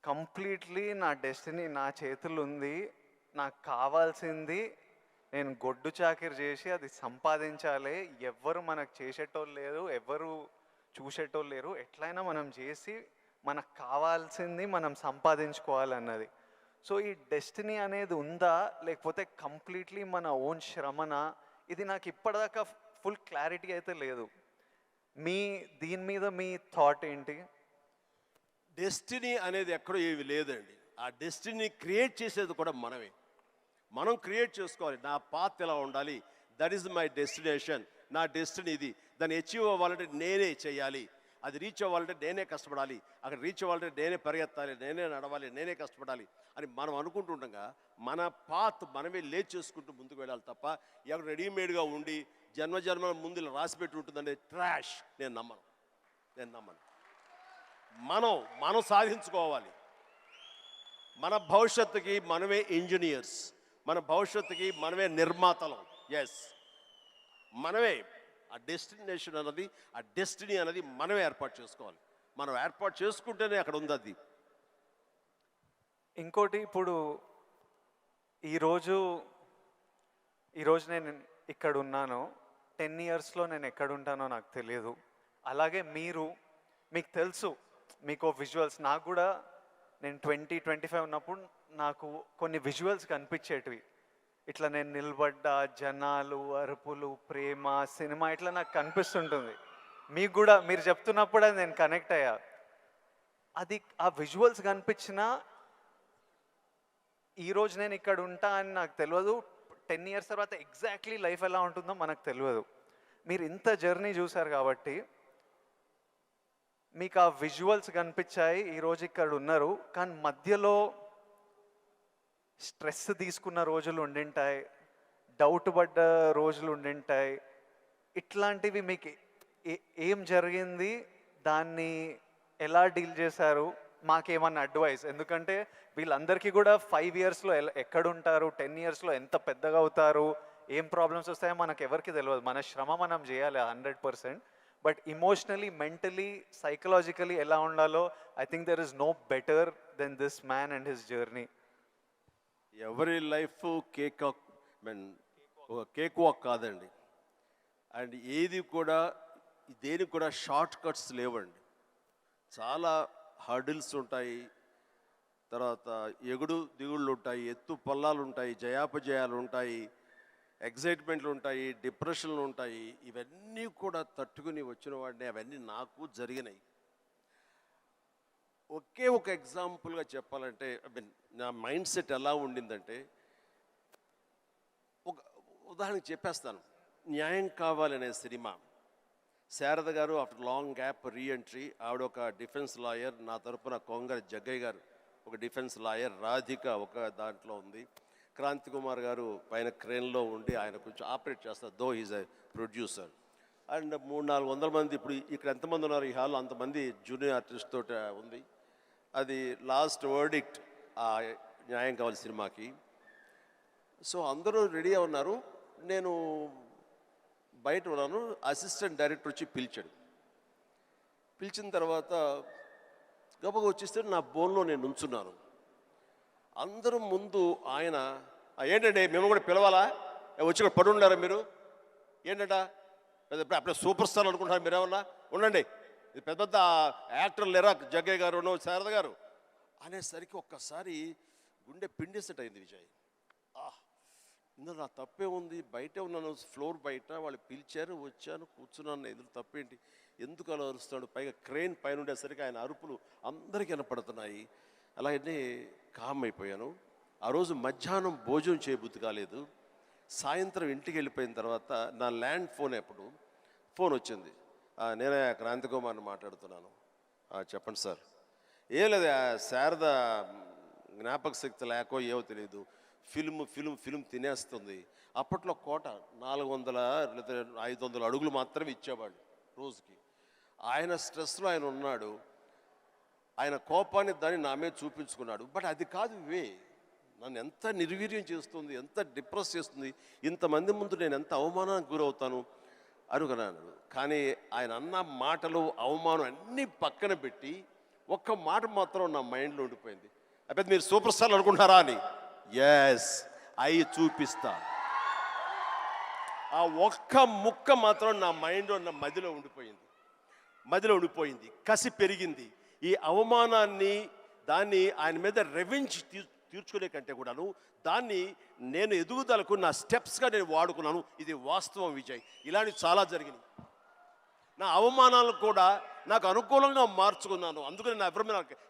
కంప్లీట్లీ నా డెస్టినీ నా చేతులు ఉంది, నాకు కావాల్సింది నేను గొడ్డు చాకిరి చేసి అది సంపాదించాలి. ఎవ్వరు మనకు చేసేటోళ్ళు లేరు, ఎవ్వరు చూసేటోళ్ళు లేరు. ఎట్లయినా మనం చేసి మనకు కావాల్సింది మనం సంపాదించుకోవాలన్నది. సో ఈ డెస్టినీ అనేది ఉందా, లేకపోతే కంప్లీట్లీ మన ఓన్ శ్రమన, ఇది నాకు ఇప్పటిదాకా ఫుల్ క్లారిటీ అయితే లేదు. దీని మీద మీ థాట్ ఏంటి? డెస్టినీ అనేది ఎక్కడో ఏవి లేదండి. ఆ డెస్టినీ క్రియేట్ చేసేది కూడా మనం క్రియేట్ చేసుకోవాలి. నా పాత్ ఎలా ఉండాలి, దట్ ఈస్ మై డెస్టినేషన్, నా డెస్టినీ ఇది. దాన్ని అచీవ్ అవ్వాలంటే నేనే చేయాలి, అది రీచ్ అవ్వాలంటే నేనే కష్టపడాలి, అక్కడ రీచ్ అవ్వాలంటే నేనే పరిగెత్తాలి, నేనే నడవాలి, నేనే కష్టపడాలి అని మనం అనుకుంటుండగా మన పాత్ మనమే లేచి చేసుకుంటూ ముందుకు వెళ్ళాలి తప్ప ఎవరు రెడీమేడ్గా ఉండి జన్మల ముందు ఇలా రాసి పెట్టి ఉంటుందనే ట్రాష్ నేను నమ్మను. మనం సాధించుకోవాలి. మన భవిష్యత్తుకి మనమే ఇంజనీర్స్, మన భవిష్యత్తుకి మనమే నిర్మాతలం. ఎస్, మనమే ఆ డెస్టినేషన్ అన్నది, ఆ డెస్టినీ అనేది మనమే ఏర్పాటు చేసుకోవాలి. మనం ఏర్పాటు చేసుకుంటేనే అక్కడ ఉంది అది. ఇంకోటి, ఇప్పుడు ఈరోజు నేను ఇక్కడ ఉన్నాను, 10 yearsలో నేను ఎక్కడ ఉంటానో నాకు తెలియదు. అలాగే మీకు తెలుసు, మీకు విజువల్స్, నాకు కూడా నేను 20-25 ఉన్నప్పుడు నాకు కొన్ని విజువల్స్ కనిపించేటివి. ఇట్లా నేను నిలబడ్డా, జనాలు, అరుపులు, ప్రేమ, సినిమా ఇట్లా నాకు కనిపిస్తుంటుంది. మీకు కూడా మీరు చెప్తున్నప్పుడు అది నేను కనెక్ట్ అయ్యా. అది ఆ విజువల్స్ కనిపించినా ఈరోజు నేను ఇక్కడ ఉంటా అని నాకు తెలియదు. 10 years తర్వాత ఎగ్జాక్ట్లీ లైఫ్ ఎలా ఉంటుందో మనకు తెలియదు. మీరు ఇంత జర్నీ చూసారు కాబట్టి మీకు ఆ విజువల్స్ కనిపించాయి, ఈరోజు ఇక్కడ ఉన్నారు. కానీ మధ్యలో స్ట్రెస్ తీసుకున్న రోజులు ఉండింటాయి, డౌట్ పడ్డ రోజులు ఉండింటాయి. ఇట్లాంటివి మీకు ఏం జరిగింది, దాన్ని ఎలా డీల్ చేశారు, మాకేమన్నా అడ్వైస్? ఎందుకంటే వీళ్ళందరికీ కూడా 5 yearsలో ఎక్కడుంటారు, 10 yearsలో ఎంత పెద్దగా అవుతారు, ఏం ప్రాబ్లమ్స్ వస్తాయో మనకు ఎవరికి తెలియదు. మన శ్రమ మనం చేయాలి 100%. బట్ ఇమోషనలీ, మెంటలీ, సైకలాజికలీ ఎలా ఉండాలో I think there is no better than this man and his journey. ఎవరి లైఫ్ కేక్ వాక్ కాదండి. అండ్ ఏది కూడా దేనికి కూడా షార్ట్ కట్స్ లేవండి. చాలా హర్డిల్స్ ఉంటాయి, తర్వాత ఎగుడు దిగుళ్ళు ఉంటాయి, ఎత్తు పల్లాలు ఉంటాయి, జయాపజయాలు ఉంటాయి, ఎగ్జైట్మెంట్లు ఉంటాయి, డిప్రెషన్లు ఉంటాయి. ఇవన్నీ కూడా తట్టుకుని వచ్చిన వాడిని, అవన్నీ నాకు జరిగినాయి. ఒకే ఒక ఎగ్జాంపుల్గా చెప్పాలంటే నా మైండ్ సెట్ ఎలా ఉండిందంటే, ఒక ఉదాహరణకి చెప్పేస్తాను. న్యాయం కావాలనే సినిమా, శారద గారు ఆఫ్టర్ లాంగ్ గ్యాప్ రీఎంట్రీ, ఆవిడ ఒక డిఫెన్స్ లాయర్, నా తరపున కొంగర జగ్గయ్య గారు ఒక డిఫెన్స్ లాయర్, రాధిక ఒక దాంట్లో ఉంది, క్రాంతి కుమార్ గారు పైన క్రేన్లో ఉండి ఆయన కొంచెం ఆపరేట్ చేస్తారు, though is a producer. And 300-400 మంది, ఇప్పుడు ఇక్కడ ఎంతమంది ఉన్నారు ఈ హాల్లో అంతమంది జూనియర్ ఆర్టిస్ట్ తోటి ఉంది. అది లాస్ట్ వర్డిక్ట్ ఆ న్యాయం కావాలి సినిమాకి. సో అందరూ రెడీగా ఉన్నారు, నేను బయట ఉన్నాను. అసిస్టెంట్ డైరెక్టర్ వచ్చి పిలిచాడు. పిలిచిన తర్వాత గబగ వచ్చేస్తే నా బోన్లో నేను నుంచున్నాను. అందరూ ముందు ఆయన, ఏంటంటే మేము కూడా పిలవాలా, వచ్చి కూడా పడి ఉండారా మీరు, ఏంటంట అప్పుడే సూపర్ స్టార్ అనుకుంటున్నారు మీరేమన్నా, ఉండండి ఇది పెద్ద పెద్ద యాక్టర్లు లేరా, జగ్గయ్య గారు శారద గారు అనేసరికి ఒక్కసారి గుండె పిండేసెట్ అయింది విజయ్. ఇందులో నా తప్పే ఉంది, బయటే ఉన్నాను, ఫ్లోర్ బయట, వాళ్ళు పిలిచారు, వచ్చాను, కూర్చున్నాను, ఎదురు తప్పేంటి, ఎందుకు అలా అరుస్తాడు, పైగా క్రెయిన్ పైన ఉండేసరికి ఆయన అరుపులు అందరికీ వినపడుతున్నాయి. అలాగే కామ్ అయిపోయాను. ఆ రోజు మధ్యాహ్నం భోజనం చేయబుద్ధి కాలేదు. సాయంత్రం ఇంటికి వెళ్ళిపోయిన తర్వాత నా ల్యాండ్ ఫోన్ వచ్చింది. నేనే క్రాంతి కుమార్ని మాట్లాడుతున్నాను. చెప్పండి సార్. ఏం లేదు, శారద జ్ఞాపక శక్తి లేకో ఏమో తెలియదు, ఫిల్మ్ తినేస్తుంది. అప్పట్లో కోట 400 లేదా 500 అడుగులు మాత్రమే ఇచ్చేవాళ్ళు రోజుకి. ఆయన స్ట్రెస్లో ఆయన ఉన్నాడు, ఆయన కోపాన్ని దాన్ని నా మీద చూపించుకున్నాడు. బట్ అది కాదు నన్ను ఎంత నిర్వీర్యం చేస్తుంది, ఎంత డిప్రెస్ చేస్తుంది, ఇంతమంది ముందు నేను ఎంత అవమానానికి గురవుతాను అనుకున్నాను. కానీ ఆయన అన్న మాటలు, అవమానం అన్నీ పక్కన పెట్టి ఒక్క మాట మాత్రం నా మైండ్లో ఉండిపోయింది. అప్పుడు మీరు సూపర్ స్టార్ అనుకుంటున్నారా అని. ఎస్, అవి చూపిస్తా. ఆ ఒక్క ముక్క మాత్రం నా మైండ్లో, నా మదిలో ఉండిపోయింది. కసి పెరిగింది. ఈ అవమానాన్ని, దాన్ని ఆయన మీద రెవెంజ్ తీర్చుకునే కంటే కూడాను దాన్ని నేను ఎదుగుదలకు నా స్టెప్స్గా నేను వాడుకున్నాను. ఇది వాస్తవం విజయ్. ఇలాంటివి చాలా జరిగినాయి. నా అవమానాలను కూడా నాకు అనుకూలంగా మార్చుకున్నాను. అందుకని నా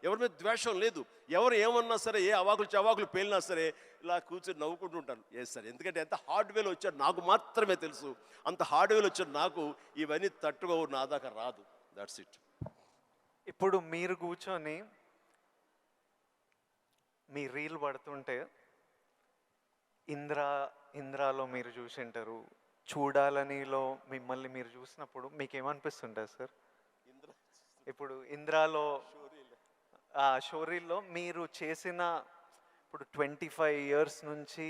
ఎవరి మీద ద్వేషం లేదు. ఎవరు ఏమన్నా సరే, ఏ చవాకులు పేలినా సరే ఇలా కూర్చొని నవ్వుకుంటూ ఉంటాను. సార్, ఎందుకంటే ఎంత హార్డ్వేర్ వచ్చాడు నాకు మాత్రమే తెలుసు. అంత హార్డ్వేర్ వచ్చాడు నాకు, ఇవన్నీ తట్టుకోవు, నా దాకా రాదు. That's it. ఇప్పుడు మీరు కూర్చొని మీ రీల్ పడుతుంటే ఇంద్రాలో మీరు చూసింటారు, చూడాలనిలో మిమ్మల్ని మీరు చూసినప్పుడు మీకు ఏమనిపిస్తుంటుంది సార్? ఇప్పుడు ఇంద్రాలో షోరీల్లో మీరు చేసిన, ఇప్పుడు 25 years నుంచి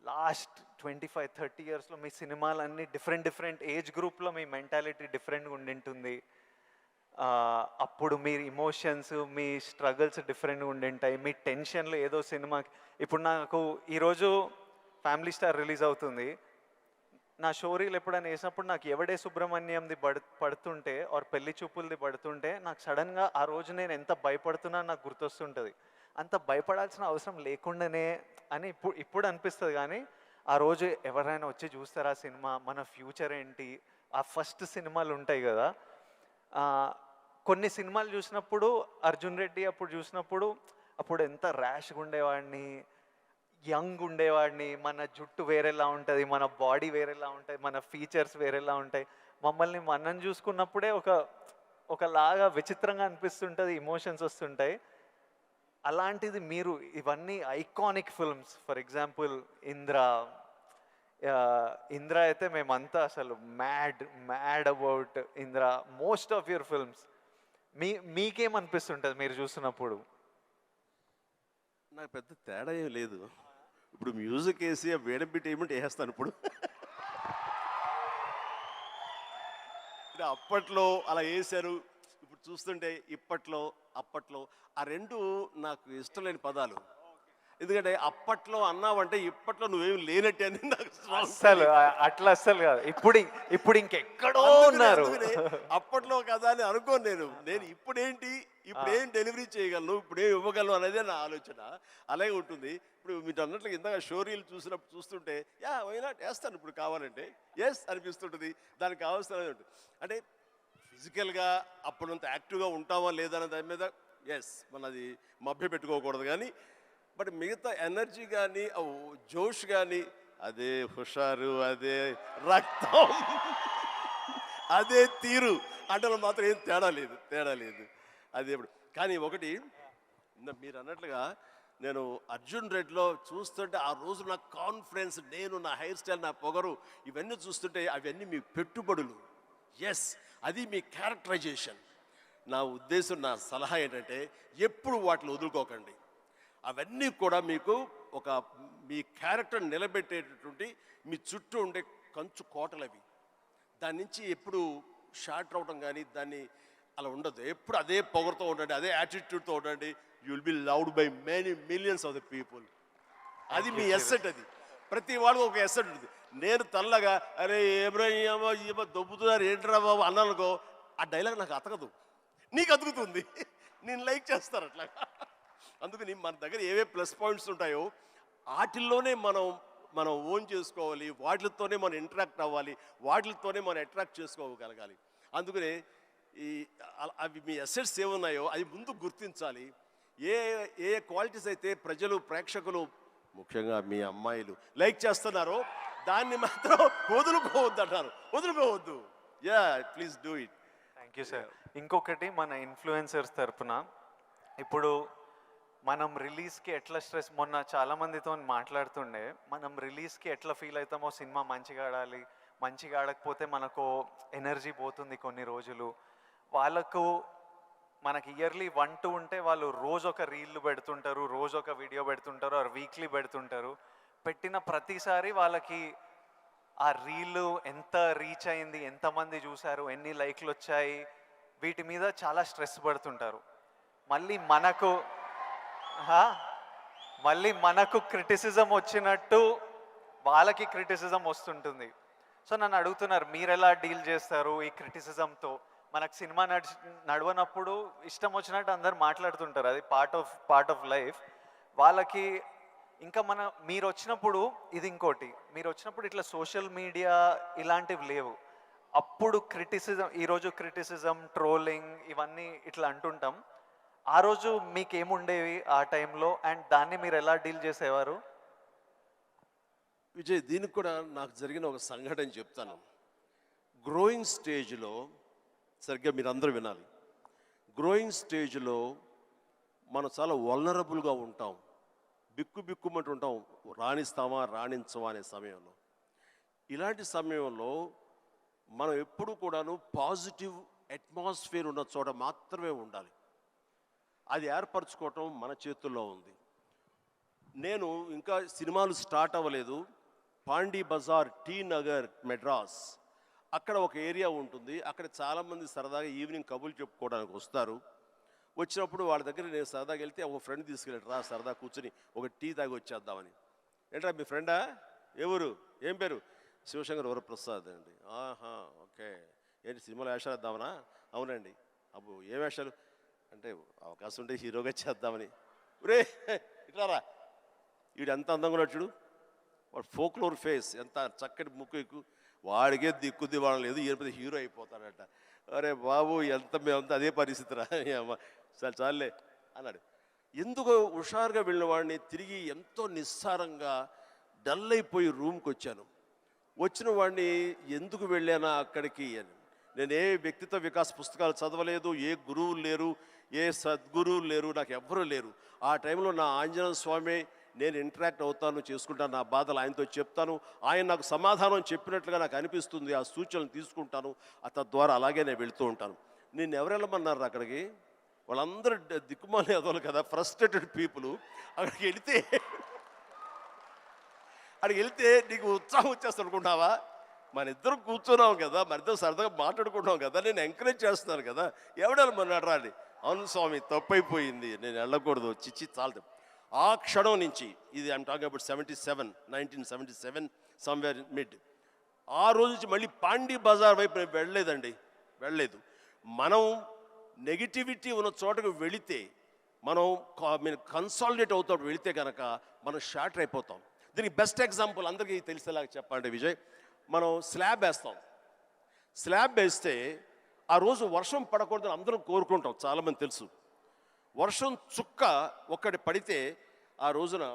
లాస్ట్ 25-30 yearsలో మీ సినిమాలన్నీ డిఫరెంట్ ఏజ్ గ్రూప్లో మీ మెంటాలిటీ డిఫరెంట్గా ఉండింటుంది. అప్పుడు మీ ఇమోషన్స్, మీ స్ట్రగుల్స్ డిఫరెంట్గా ఉండింటాయి. మీ టెన్షన్లు ఏదో సినిమాకి, ఇప్పుడు నాకు ఈరోజు ఫ్యామిలీ స్టార్ రిలీజ్ అవుతుంది, నా షోరీలు ఎప్పుడైనా వేసినప్పుడు నాకు ఎవడే సుబ్రహ్మణ్యంది పడుతుంటే ఆర్ పెళ్లి చూపులది పడుతుంటే నాకు సడన్గా ఆ రోజు నేను ఎంత భయపడుతున్నా నాకు గుర్తొస్తుంటుంది. అంత భయపడాల్సిన అవసరం లేకుండానే అని ఇప్పుడు అనిపిస్తుంది. కానీ ఆ రోజు ఎవరైనా వచ్చి చూస్తారా సినిమా, మన ఫ్యూచర్ ఏంటి, ఆ ఫస్ట్ సినిమాలు ఉంటాయి కదా. కొన్ని సినిమాలు చూసినప్పుడు అర్జున్ రెడ్డి అప్పుడు చూసినప్పుడు అప్పుడు ఎంత ర్యాష్గా ఉండేవాడిని, యంగ్ ఉండేవాడిని, మన జుట్టు వేరేలా ఉంటుంది, మన బాడీ వేరేలా ఉంటుంది, మన ఫీచర్స్ వేరేలా ఉంటాయి. మమ్మల్ని మనం చూసుకున్నప్పుడే ఒకలాగా విచిత్రంగా అనిపిస్తుంటుంది, ఇమోషన్స్ వస్తుంటాయి. అలాంటిది మీరు ఇవన్నీ iconic films, for example Indra అయితే మేమంతా అసలు mad about Indra. Most of your films మీకేమనిపిస్తుంటుంది మీరు చూస్తున్నప్పుడు? నాకు పెద్ద తేడా ఏం లేదు. ఇప్పుడు మ్యూజిక్ వేసి వేడబిట్ ఏమిటి వేసేస్తాను ఇప్పుడు. అప్పట్లో అలా వేశారు, ఇప్పుడు చూస్తుంటే ఇప్పట్లో అప్పట్లో ఆ రెండు నాకు ఇష్టం లేని పదాలు. ఎందుకంటే అప్పట్లో అన్నావంటే ఇప్పట్లో నువ్వేమి లేనట్టే అని నాకు strong అస్సలు అట్లా అస్సలు కాదు. ఇప్పుడు ఇంకెక్కడో ఉన్నారు. అందుకనే అప్పట్లో కదా అని అనుకోను నేను ఇప్పుడేంటి ఇప్పుడేం డెలివరీ చేయగలను ఇప్పుడేం ఇవ్వగలను అనేది నా ఆలోచన అలాగే ఉంటుంది. ఇప్పుడు మీరు అన్నట్లు ఇందాక షోరీలు చూస్తుంటే వైనా వేస్తాను ఇప్పుడు కావాలంటే ఎస్ అనిపిస్తుంటుంది. దానికి కావాల్సిన ఉంటుంది అంటే ఫిజికల్గా అప్పుడంత యాక్టివ్గా ఉంటామా లేదా అనే దాని మీద ఎస్ మనది మభ్య పెట్టుకోకూడదు. కానీ బట్ మిగతా ఎనర్జీ కానీ జోష్ కానీ అదే హుషారు అదే రక్తం అదే తీరు అంటే మాత్రం ఏం తేడా లేదు అది ఎప్పుడు. కానీ ఒకటి మీరు అన్నట్లుగా నేను అర్జున్ రెడ్డిలో చూస్తుంటే ఆ రోజు నా కాన్ఫిడెన్స్ నేను నా హెయిర్ స్టైల్ నా పొగరు ఇవన్నీ చూస్తుంటే అవన్నీ మీ పెట్టుబడులు. ఎస్ అది మీ క్యారెక్టరైజేషన్. నా ఉద్దేశం నా సలహా ఏంటంటే ఎప్పుడు వాటిని వదులుకోకండి. అవన్నీ కూడా మీకు ఒక మీ క్యారెక్టర్ నిలబెట్టేటటువంటి మీ చుట్టూ ఉండే కంచు కోటలు అవి. దాని నుంచి ఎప్పుడు షార్ట్ అవడం కానీ దాన్ని అలా ఉండదు. ఎప్పుడు అదే పొగరుతో ఉండండి, అదే యాటిట్యూడ్తో ఉండండి. You will be loved by many millions of the people. అది మీ ఎస్సెట్. అది ప్రతి వాడు ఒక ఎస్సెట్ ఉంటుంది. నేను తల్లగా అరే ఏమో దొబ్బుతున్నారు ఏంట్రా బాబు అన్నానుకో ఆ డైలాగ్ నాకు అతకదు, నీకు అతుకుతుంది, నేను లైక్ చేస్తాను అట్లా. అందుకని మన దగ్గర ఏవే ప్లస్ పాయింట్స్ ఉంటాయో వాటిల్లోనే మనం ఓన్ చేసుకోవాలి, వాటితోనే మనం ఇంటరాక్ట్ అవ్వాలి, వాటితోనే మనం అట్రాక్ట్ చేసుకోగలగాలి. అందుకనే అవి మీ అసెట్స్ ఏమున్నాయో అది ముందు గుర్తించాలి. ఏ క్వాలిటీస్ అయితే ప్రజలు ప్రేక్షకులు ముఖ్యంగా మీ అమ్మాయిలు లైక్ చేస్తున్నారో దాన్ని మాత్రం వదులుకోవద్దు అంటారు. వదులుకోవద్దు. Yeah please do it. Thank you sir. ఇంకొకటి మన ఇన్ఫ్లుయెన్సర్స్ తరపున ఇప్పుడు మనం రిలీజ్కి ఎట్లా స్ట్రెస్ మొన్న చాలామందితో మాట్లాడుతుండే మనం రిలీజ్కి ఎట్లా ఫీల్ అవుతామో సినిమా మంచిగా ఆడాలి, మంచిగా ఆడకపోతే మనకు ఎనర్జీ పోతుంది కొన్ని రోజులు. వాళ్ళకు మనకి ఇయర్లీ 1-2 ఉంటే వాళ్ళు రోజు ఒక రీల్ పెడుతుంటారు, రోజు ఒక వీడియో పెడుతుంటారు, ఆర్ వీక్లీ పెడుతుంటారు. పెట్టిన ప్రతిసారి వాళ్ళకి ఆ రీల్ ఎంత రీచ్ అయింది, ఎంతమంది చూశారు, ఎన్ని లైక్లు వచ్చాయి, వీటి మీద చాలా స్ట్రెస్ పడుతుంటారు. మళ్ళీ మనకు క్రిటిసిజం వచ్చినట్టు వాళ్ళకి క్రిటిసిజం వస్తుంటుంది. సో నన్ను అడుగుతున్నారు మీరు ఎలా డీల్ చేస్తారు ఈ క్రిటిసిజంతో? మనకు సినిమా నడవనప్పుడు ఇష్టం వచ్చినట్టు అందరు మాట్లాడుతుంటారు, అది పార్ట్ ఆఫ్ లైఫ్. వాళ్ళకి ఇంకా మీరు వచ్చినప్పుడు ఇది ఇంకోటి, మీరు వచ్చినప్పుడు ఇట్లా సోషల్ మీడియా ఇలాంటివి లేవు. అప్పుడు ఈరోజు క్రిటిసిజం, ట్రోలింగ్ ఇవన్నీ ఇట్లా అంటుంటాం. ఆ రోజు మీకేముండేవి ఆ టైంలో అండ్ దాన్ని మీరు ఎలా డీల్ చేసేవారు? విజయ్, దీనికి కూడా నాకు జరిగిన ఒక సంఘటన చెప్తాను. గ్రోయింగ్ స్టేజ్లో సరిగ్గా మీరు అందరూ వినాలి. గ్రోయింగ్ స్టేజ్లో మనం చాలా వల్నరబుల్గా ఉంటాం, బిక్కుమంటూ ఉంటాం, రాణిస్తామా రాణించమా అనే సమయంలో. ఇలాంటి సమయంలో మనం ఎప్పుడు కూడాను పాజిటివ్ అట్మాస్ఫియర్ ఉన్న చోట మాత్రమే ఉండాలి. అది ఏర్పరచుకోవటం మన చేతుల్లో ఉంది. నేను ఇంకా సినిమాలు స్టార్ట్ అవ్వలేదు. పాండీ బజార్, టీ నగర్, మెడ్రాస్, అక్కడ ఒక ఏరియా ఉంటుంది. అక్కడ చాలామంది సరదాగా ఈవినింగ్ కబుర్లు చెప్పుకోవడానికి వస్తారు. వచ్చినప్పుడు వాళ్ళ దగ్గర నేను సరదాగా వెళ్తే ఒక ఫ్రెండ్ తీసుకెళ్ళాడు, రా సరదా కూర్చొని ఒక టీ తాగి వచ్చేద్దామని. ఏంట్రా మీ ఫ్రెండా, ఎవరు, ఏం పేరు? శివశంకర్ వరప్రసాద్ అండి. ఆహా ఓకే, ఏంటి సినిమాలో వేషాలు వేద్దామనా? అవునండి. అబ్బో ఏ వేషాలు అంటే అవకాశం ఉంటే హీరోగా చేద్దామని. రే ఇట్లారా, వీడు ఎంత అందంగా ఉన్నాడు చూడు, వాడు ఫోక్లోర్ ఫేస్, ఎంత చక్కటి ముక్కు ఎక్కువ, వాడికే దిక్కుద్ది వాడు లేదు, ఈయన హీరో అయిపోతాడట. అరే బాబు మేమంతా అదే పరిస్థితి రా, చాలే అన్నాడు. ఎందుకు హుషారుగా వెళ్ళిన వాడిని తిరిగి ఎంతో నిస్సారంగా డల్ అయిపోయి రూమ్కి వచ్చాను. వచ్చిన వాడిని ఎందుకు వెళ్ళానా అక్కడికి అని, నేను ఏ వ్యక్తిత్వ వికాస్ పుస్తకాలు చదవలేదు, ఏ గురువులు లేరు, ఏ సద్గురువులు లేరు, నాకు ఎవ్వరూ లేరు. ఆ టైంలో నా ఆంజనేయ స్వామి నేను ఇంటరాక్ట్ అవుతాను, చేసుకుంటాను, నా బాధలు ఆయనతో చెప్తాను, ఆయన నాకు సమాధానం చెప్పినట్లుగా నాకు అనిపిస్తుంది, ఆ సూచనలు తీసుకుంటాను, తద్వారా అలాగే నేను వెళుతూ ఉంటాను. నేను ఎవరు వెళ్ళమన్నారు అక్కడికి? వాళ్ళందరూ దిక్కుమాలి అదోలు కదా, ఫ్రస్ట్రేటెడ్ పీపుల్. అక్కడికి వెళ్తే నీకు ఉత్సాహం వచ్చేస్తుంది అనుకుంటావా? మన ఇద్దరం కూర్చున్నాం కదా, మన ఇద్దరు సరదాగా మాట్లాడుకుంటున్నాం కదా, నేను ఎంకరేజ్ చేస్తున్నాను కదా, ఎవడెళ్ళమన్నాడు రా అని. అవును స్వామి తప్పైపోయింది, నేను వెళ్ళకూడదు, చిచ్చి చాలు. ఆ క్షణం నుంచి ఇది I'm talking about 1977 somewhere mid, ఆ రోజు నుంచి మళ్ళీ పాండీ బజార్ వైపు నేను వెళ్ళలేదు. మనం నెగిటివిటీ ఉన్న చోటకు వెళితే, మనం కన్సాలిడేట్ అవుతాం వెళితే కనుక మనం షార్టర్ అయిపోతాం. దీనికి బెస్ట్ ఎగ్జాంపుల్ అందరికీ తెలిసేలాగా చెప్పాలంటే విజయ్, మనం స్లాబ్ వేస్తే ఆ రోజు వర్షం పడకూడదని అందరం కోరుకుంటాం, చాలామంది తెలుసు. వర్షం చుక్క ఒక్కటి పడితే ఆ రోజున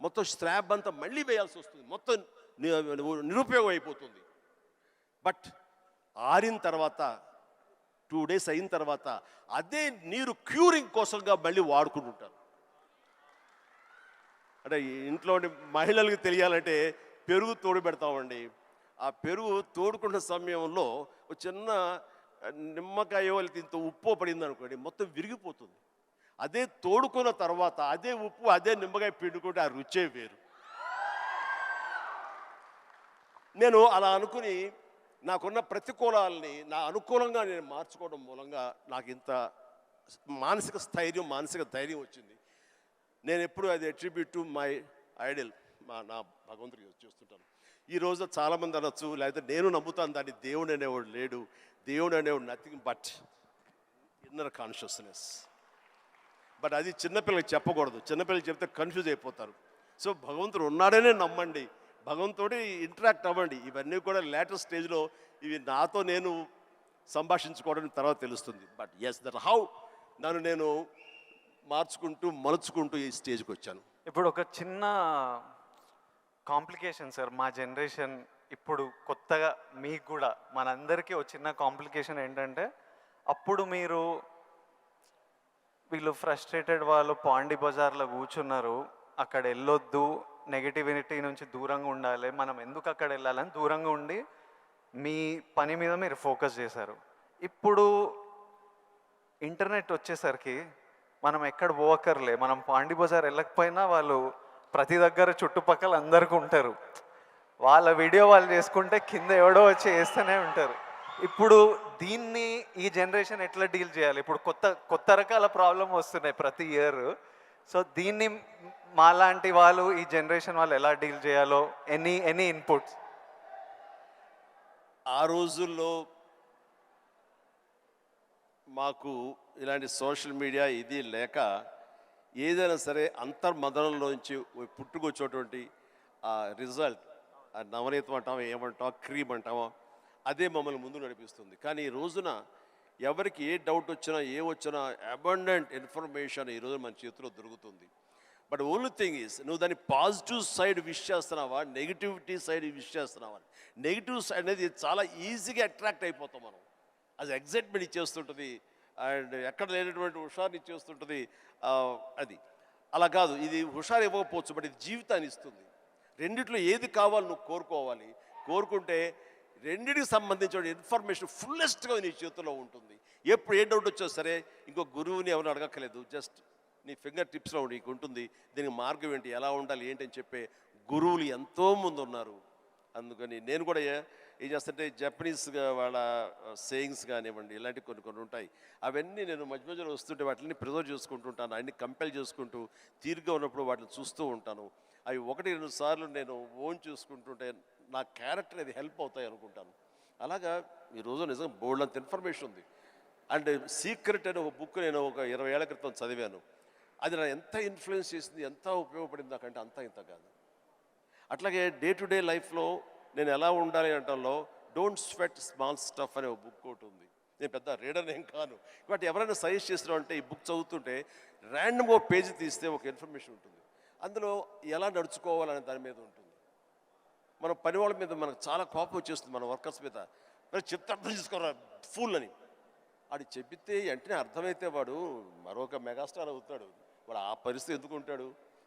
మొత్తం స్లాబ్ అంతా మళ్ళీ వేయాల్సి వస్తుంది, మొత్తం నిరుపయోగం అయిపోతుంది. బట్ ఆరిన తర్వాత 2 days అయిన తర్వాత అదే నీరు క్యూరింగ్ కోసంగా మళ్ళీ వాడుకుంటుంటారు. అంటే ఇంట్లోని మహిళలకు తెలియాలంటే పెరుగు తోడు పెడతామండి. ఆ పెరుగు తోడుకున్న సమయంలో ఒక చిన్న నిమ్మకాయో ఇంత ఉప్పు పడింది అనుకోండి, మొత్తం విరిగిపోతుంది. అదే తోడుకున్న తర్వాత అదే ఉప్పు అదే నిమ్మకాయ పిండుకుంటే ఆ రుచే వేరు. నేను అలా అనుకుని నాకున్న ప్రతికూలాలని నా అనుకూలంగా నేను మార్చుకోవడం మూలంగా నాకు ఇంత మానసిక ధైర్యం వచ్చింది. నేను ఎప్పుడు అది అట్రిబ్యూట్ టు మై ఐడల్, నా భగవంతుడికి చేస్తుంటాను. ఈరోజు చాలామంది అనొచ్చు, లేకపోతే నేను నమ్ముతాను దాన్ని, దేవుడు అనేవాడు లేడు, దేవుడు అనేవాడు nothing but inner consciousness. But అది చిన్నపిల్లలకి చెప్పకూడదు, చిన్నపిల్లలకి చెప్తే కన్ఫ్యూజ్ అయిపోతారు. సో భగవంతుడు ఉన్నాడనే నమ్మండి, భగవంతుడి ఇంటరాక్ట్ అవ్వండి. ఇవన్నీ కూడా లేటెస్ట్ స్టేజ్లో ఇవి నాతో నేను సంభాషించుకోవడం తర్వాత తెలుస్తుంది. బట్ ఎస్, దట్ హౌ నన్ను నేను మలుచుకుంటూ ఈ స్టేజ్కి వచ్చాను. ఇప్పుడు ఒక చిన్న కాంప్లికేషన్ సార్, మా జనరేషన్ ఇప్పుడు కొత్తగా మీకు కూడా మనందరికీ ఒక చిన్న కాంప్లికేషన్ ఏంటంటే, అప్పుడు వీళ్ళు ఫ్రస్ట్రేటెడ్ వాళ్ళు పాండీ బజార్లో కూర్చున్నారు, అక్కడ వెళ్ళొద్దు, నెగిటివిటీ నుంచి దూరంగా ఉండాలి, మనం ఎందుకు అక్కడ వెళ్ళాలని దూరంగా ఉండి మీ పని మీద మీరు ఫోకస్ చేశారు. ఇప్పుడు ఇంటర్నెట్ వచ్చేసరికి మనం ఎక్కడ పోవక్కర్లే, మనం పాండీ బజార్ వెళ్ళకపోయినా వాళ్ళు ప్రతి దగ్గర చుట్టుపక్కల అందరికీ ఉంటారు, వాళ్ళ వీడియో వాళ్ళు చేసుకుంటే కింద ఎవడో వచ్చి వేస్తూనే ఉంటారు. ఇప్పుడు దీన్ని ఈ జనరేషన్ ఎట్లా డీల్ చేయాలి? ఇప్పుడు కొత్త రకాల ప్రాబ్లం వస్తున్నాయి ప్రతి ఇయర్. సో దీన్ని మాలాంటి వాళ్ళు, ఈ జనరేషన్ వాళ్ళు ఎలా డీల్ చేయాలో ఎనీ ఇన్పుట్స్? ఆ రోజుల్లో మాకు ఇలాంటి సోషల్ మీడియా ఇది లేక ఏదైనా సరే అంతర్మదనంలోంచి పుట్టుకొచ్చేటువంటి ఆ రిజల్ట్, ఆ నవనీతం అంటామో ఏమంటామో క్రీమ్ అంటామో, అదే మమ్మల్ని ముందు నడిపిస్తుంది. కానీ ఈ రోజున ఎవరికి ఏ డౌట్ వచ్చినా వచ్చినా అబండెంట్ ఇన్ఫర్మేషన్ ఈరోజు మన చేతిలో దొరుకుతుంది. బట్ ఓన్లీ థింగ్ ఈజ్, నువ్వు దాన్ని పాజిటివ్ సైడ్ విష్ చేస్తున్నావా, నెగిటివిటీ సైడ్ విష్ చేస్తున్నావా? నెగిటివ్ సైడ్ అనేది చాలా ఈజీగా అట్రాక్ట్ అయిపోతాం మనం, అది ఎగ్జైట్మెంట్ ఇచ్చేస్తుంటుంది అండ్ ఎక్కడ లేనటువంటి హుషారుని ఇచ్చేస్తుంటుంది. అది అలా కాదు, ఇది హుషారు ఇవ్వకపోవచ్చు, బట్ ఇది జీవితాన్ని ఇస్తుంది. రెండిట్లో ఏది కావాలి నువ్వు కోరుకుంటే రెండింటికి సంబంధించిన ఇన్ఫర్మేషన్ ఫుల్లెస్ట్గా నీ చేతిలో ఉంటుంది. ఎప్పుడు ఏ డౌట్ వచ్చా సరే ఇంకో గురువుని ఎవరిని అడగక్కర్లేదు, జస్ట్ నీ ఫింగర్ టిప్స్లో నీకు ఉంటుంది. దీనికి మార్గం ఏంటి, ఎలా ఉండాలి ఏంటి అని చెప్పే గురువులు ఎంతోమంది ఉన్నారు. అందుకని నేను కూడా ఏం చేస్తుంటే జపనీస్గా వాళ్ళ సేయింగ్స్ కానివ్వండి, ఇలాంటివి కొన్ని ఉంటాయి, అవన్నీ నేను మధ్య మధ్యలో వస్తుంటే వాటిని ప్రిజర్వ్ చేసుకుంటుంటాను, అన్ని కంపెల్ చేసుకుంటూ తీరుగా ఉన్నప్పుడు వాటిని చూస్తూ ఉంటాను. అవి 1-2 సార్లు నేను ఓన్ చూసుకుంటుంటే నా క్యారెక్టర్ అది హెల్ప్ అవుతాయి అనుకుంటాను. అలాగా ఈరోజు నిజంగా బోల్డ్ అంత ఇన్ఫర్మేషన్ ఉంది. అండ్ సీక్రెట్ అనే ఒక బుక్ నేను ఒక 20 ఏళ్ల క్రితం చదివాను. అది నా ఎంత ఇన్ఫ్లుయెన్స్ చేసింది, ఎంత ఉపయోగపడింది నాకంటే అంత ఇంత కాదు. అట్లాగే డే టు డే లైఫ్లో నేను ఎలా ఉండాలి అంటంలో డోంట్ స్వెట్ స్మాల్ స్టఫ్ అనే ఒక బుక్ ఒకటి ఉంది. నేను పెద్ద రీడర్ ఏం కాను, బట్ ఎవరైనా సజెస్ట్ చేస్తున్నావు అంటే ఈ బుక్ చదువుతుంటే ర్యాండమ్గా పేజీ తీస్తే ఒక ఇన్ఫర్మేషన్ ఉంటుంది, అందులో ఎలా నడుచుకోవాలనే దాని మీద ఉంటుంది. మన పని వాళ్ళ మీద మనకు చాలా కోపం వచ్చేస్తుంది, మన వర్కర్స్ మీద. మరి చెప్తే అర్థం చేసుకోరా ఫూల్ అని వాడు చెబితే వెంటనే అర్థమైతే వాడు మరొక మెగాస్టార్ అవుతాడు. వాడు ఆ పరిస్థితి ఎందుకు ఉంటాడు,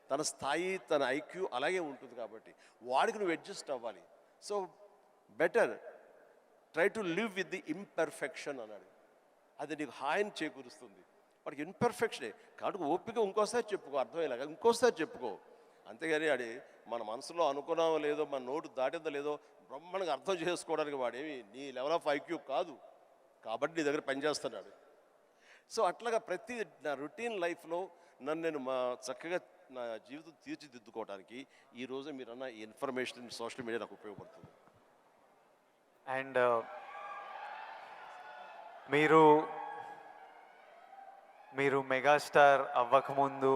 తన స్థాయి తన ఐక్యూ అలాగే ఉంటుంది కాబట్టి వాడికి నువ్వు అడ్జస్ట్ అవ్వాలి. So better try to live with the imperfection అన్నాడు. అది నీకు హాయిని చేకూరుస్తుంది. వాడికి ఇంపర్ఫెక్షనే కాబట్టి ఓపిక ఇంకోసారి చెప్పుకో, అర్థమయ్యేలాగా ఇంకోసారి చెప్పుకో. అంతేగాని అది మన మనసులో అనుకున్నామో లేదో, మన నోటు దాటిందో లేదో బ్రహ్మాండంగా అర్థం చేసుకోవడానికి వాడేమి నీ లెవెల్ ఆఫ్ ఐక్యూ కాదు కాబట్టి నీ దగ్గర పనిచేస్తున్నాడు. సో అట్లాగా ప్రతి నా రొటీన్ లైఫ్లో నన్ను నేను చక్కగా నా జీవితం తీర్చిదిద్దుకోవడానికి ఈరోజు మీరన్న ఇన్ఫర్మేషన్ సోషల్ మీడియా నాకు ఉపయోగపడుతుంది. అండ్ మీరు మీరు మెగాస్టార్ అవ్వకముందు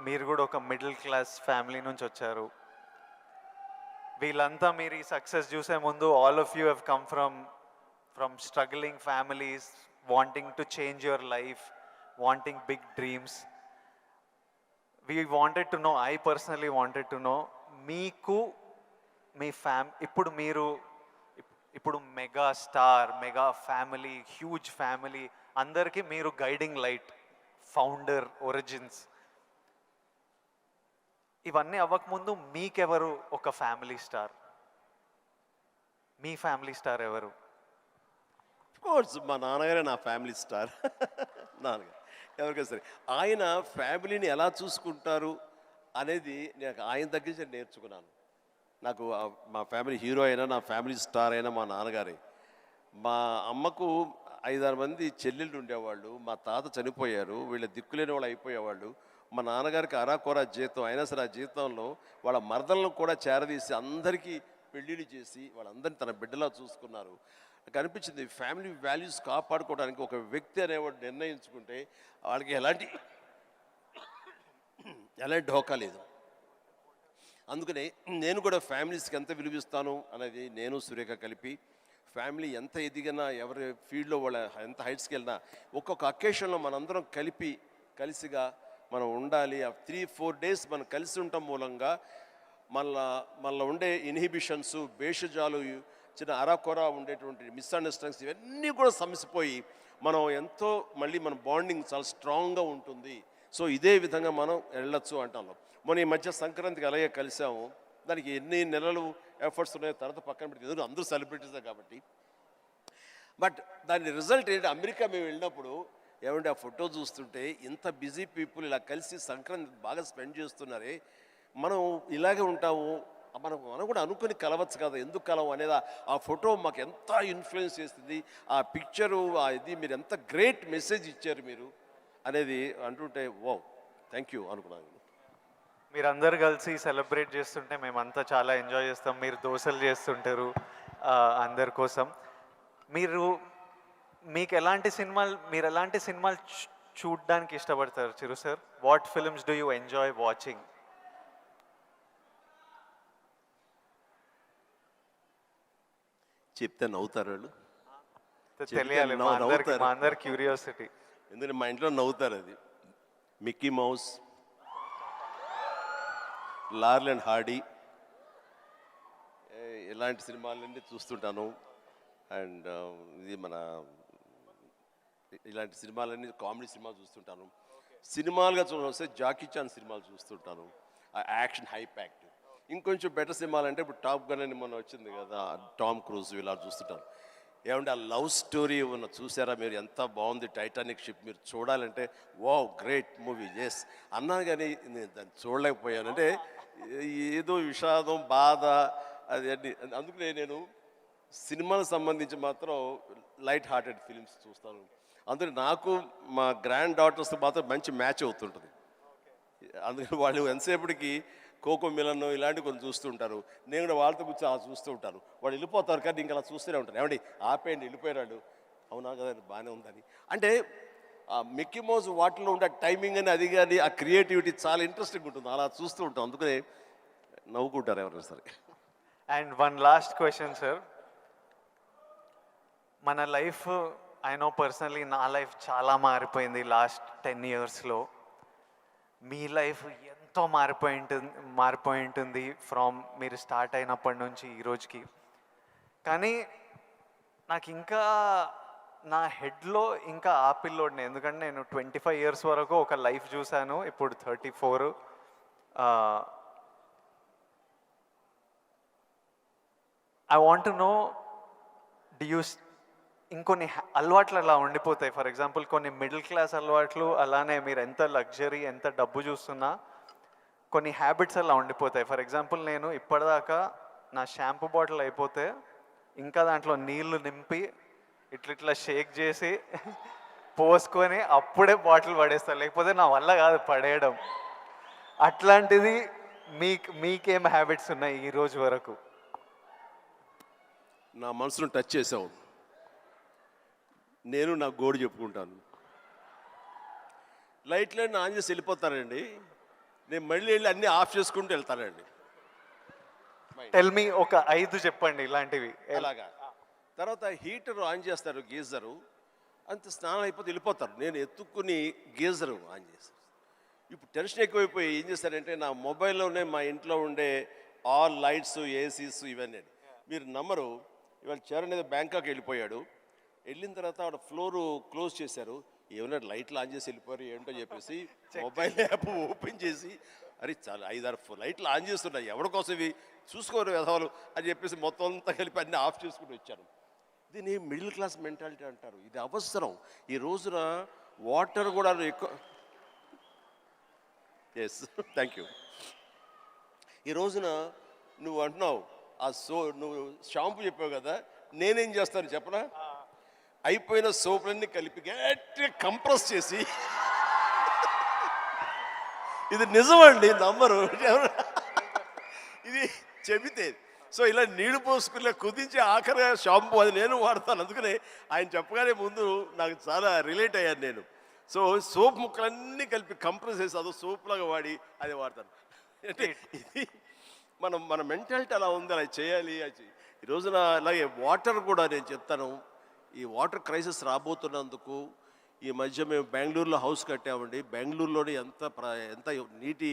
మీరు కూడా ఒక మిడిల్ క్లాస్ ఫ్యామిలీ నుంచి వచ్చారు. వీళ్ళంతా మీరు ఈ సక్సెస్ చూసే ముందు all of you have come from struggling families, wanting to change your life, wanting big dreams. We wanted to know, I personally wanted to know, మీకు మీ ఇప్పుడు mega star, mega family, huge family, అందరికీ మీరు guiding light, founder, origins. ఇవన్నీ అవ్వకముందు మీకెవరు ఒక family star? మీ family star ఎవరు? Course మా నాన్నగారే నా ఫ్యామిలీ స్టార్. నాన్నగారు ఎవరికైనా సరే ఆయన ఫ్యామిలీని ఎలా చూసుకుంటారు అనేది నేను ఆయన దగ్గర నుంచి నేర్చుకున్నాను. నాకు మా ఫ్యామిలీ హీరో అయినా, నా ఫ్యామిలీ స్టార్ అయినా మా నాన్నగారే. మా అమ్మకు 5-6 మంది చెల్లెళ్ళు ఉండేవాళ్ళు. మా తాత చనిపోయారు, వీళ్ళ దిక్కులేని వాళ్ళు అయిపోయేవాళ్ళు. మా నాన్నగారికి అరాకొర జీతం అయినా సరే ఆ జీతంలో వాళ్ళ మరదలను కూడా చేరదీసి అందరికీ పెళ్ళిళ్ళు చేసి వాళ్ళందరినీ తన బిడ్డలా చూసుకున్నారు. నాకు అనిపించింది ఫ్యామిలీ వాల్యూస్ కాపాడుకోవడానికి ఒక వ్యక్తి అనేవాడు నిర్ణయించుకుంటే వాళ్ళకి ఎలాంటి ఢోకా లేదు. అందుకనే నేను కూడా ఫ్యామిలీస్కి ఎంత విలువిస్తాను అనేది నేను సురేఖ కలిపి, ఫ్యామిలీ ఎంత ఎదిగినా ఎవరి ఫీల్డ్లో వాళ్ళ ఎంత హైట్స్కి వెళ్ళినా ఒక్కొక్క అకేషన్లో మనందరం కలిసిగా మనం ఉండాలి. ఆ 3-4 డేస్ మనం కలిసి ఉండటం మూలంగా మళ్ళీ ఉండే ఇన్హిబిషన్స్, భేషజాలు, చిన్న అరాకొర ఉండేటువంటి మిస్అండర్స్టాండింగ్స్ ఇవన్నీ కూడా సమసిపోయి మనం ఎంతో మళ్ళీ మన బాండింగ్ చాలా స్ట్రాంగ్గా ఉంటుంది. సో ఇదే విధంగా మనం వెళ్ళొచ్చు అంటాను. మన ఈ మధ్య సంక్రాంతికి అలాగే కలిసాము. దానికి ఎన్ని నెలలు ఎఫర్ట్స్ ఉన్నాయో తర్వాత పక్కన పెట్టి అందరూ సెలబ్రిటీసే కాబట్టి. బట్ దాని రిజల్ట్ ఏంటి, అమెరికా మేము వెళ్ళినప్పుడు ఏమంటే ఆ ఫోటో చూస్తుంటే ఇంత బిజీ పీపుల్ ఇలా కలిసి సంక్రాంతి బాగా స్పెండ్ చేస్తున్నారే, మనం ఇలాగే ఉంటాము, మనం కూడా అనుకుని కలవచ్చు కదా, ఎందుకు కలవు అనేది ఆ ఫోటో మాకు ఎంత ఇన్ఫ్లుయెన్స్ చేస్తుంది. ఆ పిక్చరు ఇది మీరు ఎంత గ్రేట్ మెసేజ్ ఇచ్చారు మీరు అనేది అంటుంటే వావ్ థ్యాంక్ యూ అనుకున్నాను. మీరందరూ కలిసి సెలబ్రేట్ చేస్తుంటే మేమంతా చాలా ఎంజాయ్ చేస్తాం. మీరు దోశలు చేస్తుంటారు అందరి కోసం. మీరు ఎలాంటి సినిమాలు చూడడానికి ఇష్టపడతారు Chiru sir? What films do you enjoy watching? చెప్తే నవ్వుతారు వాళ్ళు, తెలియాలి మా అందరి క్యూరియాసిటీ. ఎందుకంటే మా ఇంట్లో నవ్వుతారు. అది మిక్కీ మౌస్, లార్ల్ అండ్ హార్డీ, ఇలాంటి సినిమాలన్నీ చూస్తుంటాను. అండ్ ఇది ఇలాంటి సినిమాలన్నీ కామెడీ సినిమాలు చూస్తుంటాను. సినిమాలుగా చూస్తే జాకీ చాన్ సినిమాలు చూస్తుంటాను, యాక్షన్ హై ప్యాక్డ్. ఇంకొంచెం బెటర్ సినిమాలు అంటే ఇప్పుడు టాప్ గన్ అని మొన్న వచ్చింది కదా, టామ్ క్రూజ్, ఇలా చూస్తుంటాను. ఏమంటే ఆ లవ్ స్టోరీ ఏమన్నా చూసారా మీరు? ఎంత బాగుంది టైటానిక్ షిప్, మీరు చూడాలంటే వావ్ గ్రేట్ మూవీ ఎస్ అన్నాను, కానీ నేను దాన్ని చూడలేకపోయాను. అంటే ఏదో విషాదం, బాధ అది అన్ని. అందుకనే నేను సినిమాలకు సంబంధించి మాత్రం లైట్ హార్టెడ్ ఫిలిమ్స్ చూస్తాను. అందుకని నాకు మా గ్రాండ్ డాటర్స్తో మాత్రం మంచి మ్యాచ్ అవుతుంటుంది. అందుకని వాళ్ళు ఎంతసేపటికి కోకో మిలన్ ఇలాంటివి కొంచెం చూస్తూ ఉంటారు. నేను కూడా వాళ్ళతో కూర్చొని చూస్తూ ఉంటాను. వాళ్ళు వెళ్ళిపోతారు కానీ ఇంకా అలా చూస్తూనే ఉంటాను. ఏమండి ఆపేయండి వెళ్ళిపోయాడు, అవునా కదా బాగానే ఉందని. అంటే ఆ మిక్కీ మౌస్ వాటిలో ఉండే టైమింగ్ అని అది కానీ ఆ క్రియేటివిటీ చాలా ఇంట్రెస్టింగ్ ఉంటుంది. అలా చూస్తూ ఉంటాం, అందుకనే నవ్వుకుంటారు ఎవరైనా సరే. And one last question sir, మన లైఫ్, ఐ నో పర్సనలీ నా లైఫ్ చాలా మారిపోయింది లాస్ట్ 10 yearsలో. మీ లైఫ్ ఎంతో మారిపోయి ఉంటుంది ఫ్రమ్ మీరు స్టార్ట్ అయినప్పటి నుంచి ఈ రోజుకి. కానీ నాకు ఇంకా నా హెడ్లో ఇంకా ఆ పిల్లోడిని, ఎందుకంటే నేను 25 years వరకు ఒక లైఫ్ చూశాను, ఇప్పుడు 34. ఐ వాంట్ టు నో, ఇంకొన్ని అలవాట్లు అలా ఉండిపోతాయి. ఫర్ ఎగ్జాంపుల్ కొన్ని మిడిల్ క్లాస్ అలవాట్లు, అలానే మీరు ఎంత లగ్జరీ ఎంత డబ్బు చూస్తున్నా కొన్ని హ్యాబిట్స్ అలా ఉండిపోతాయి. ఫర్ ఎగ్జాంపుల్ నేను ఇప్పటిదాకా నా షాంపూ బాటిల్ అయిపోతే ఇంకా దాంట్లో నీళ్లు నింపి ఇట్లా షేక్ చేసి పోసుకొని అప్పుడే బాటిల్ పడేస్తాను, లేకపోతే నా వల్ల కాదు పడేయడం. అట్లాంటిది మీకేం హ్యాబిట్స్ ఉన్నాయి ఈ రోజు వరకు? నా మనసును టచ్ చేసావు. నేను నా గోడు చెప్పుకుంటాను. లైట్లన్నీ ఆన్ చేసి వెళ్ళిపోతానండి. నేను మళ్ళీ వెళ్ళి అన్నీ ఆఫ్ చేసుకుంటూ వెళ్తానండి. టెల్ మీ ఒక 5 చెప్పండి ఇలాంటివి. అలాగా. తర్వాత హీటర్ ఆన్ చేస్తారు, గీజరు. అంత స్నానం అయిపోతే వెళ్ళిపోతారు. నేను ఎత్తుక్కుని గీజరు ఆన్ చేస్తాను. ఇప్పుడు టెన్షన్ ఎక్కువైపోయి ఏం చేస్తారంటే నా మొబైల్లోనే మా ఇంట్లో ఉండే ఆల్ లైట్స్, ఏసీస్ ఇవన్నీ. మీరు నమ్మరు, ఇవాళ చరణ్ ఏదో బ్యాంకాక్ వెళ్ళిపోయాడు. వెళ్ళిన తర్వాత ఆవిడ ఫ్లోరు క్లోజ్ చేశారు. ఏమైనా లైట్లు ఆన్ చేసి వెళ్ళిపోయారు ఏంటో చెప్పేసి మొబైల్ యాప్ ఓపెన్ చేసి, అరే చాలా 5-6 లైట్లు ఆన్ చేస్తున్నాయి, ఎవరి కోసం ఇవి చూసుకోరు వ్యధవాలు అని చెప్పేసి మొత్తం అంతా కలిపి అన్నీ ఆఫ్ చేసుకుని వచ్చాను. దీన్ని మిడిల్ క్లాస్ మెంటాలిటీ అంటారు. ఇది అవసరం. ఈ రోజున వాటర్ కూడా ఎక్కువ. Yes, thank you. ఈ రోజున నువ్వు అంటున్నావు నువ్వు షాంపూ చెప్పావు కదా, నేనేం చేస్తాను చెప్పనా? అయిపోయిన సోపులన్నీ కలిపి గట్టిగా కంప్రెస్ చేసి, ఇది నిజమండి, నమ్మరు ఇది చెబితే. సో ఇలా నీళ్లు పోసుకునే కుదించి ఆఖరిగా షాంపూ అది నేను వాడతాను. అందుకనే ఆయన చెప్పగానే ముందు నాకు చాలా రిలేట్ అయ్యాను నేను. సో సోప్ ముక్కలన్నీ కలిపి కంప్రెస్ చేసి అదో సోప్లాగా వాడి అది వాడతాను. అంటే ఇది మన మెంటాలిటీ అలా ఉంది, అలా చేయాలి. ఈ రోజున అలాగే వాటర్ కూడా నేను చెప్తాను. ఈ వాటర్ క్రైసిస్ రాబోతున్నందుకు ఈ మధ్య మేము బెంగళూరులో హౌస్ కట్టామండి. బెంగళూరులోనే ఎంత నీటి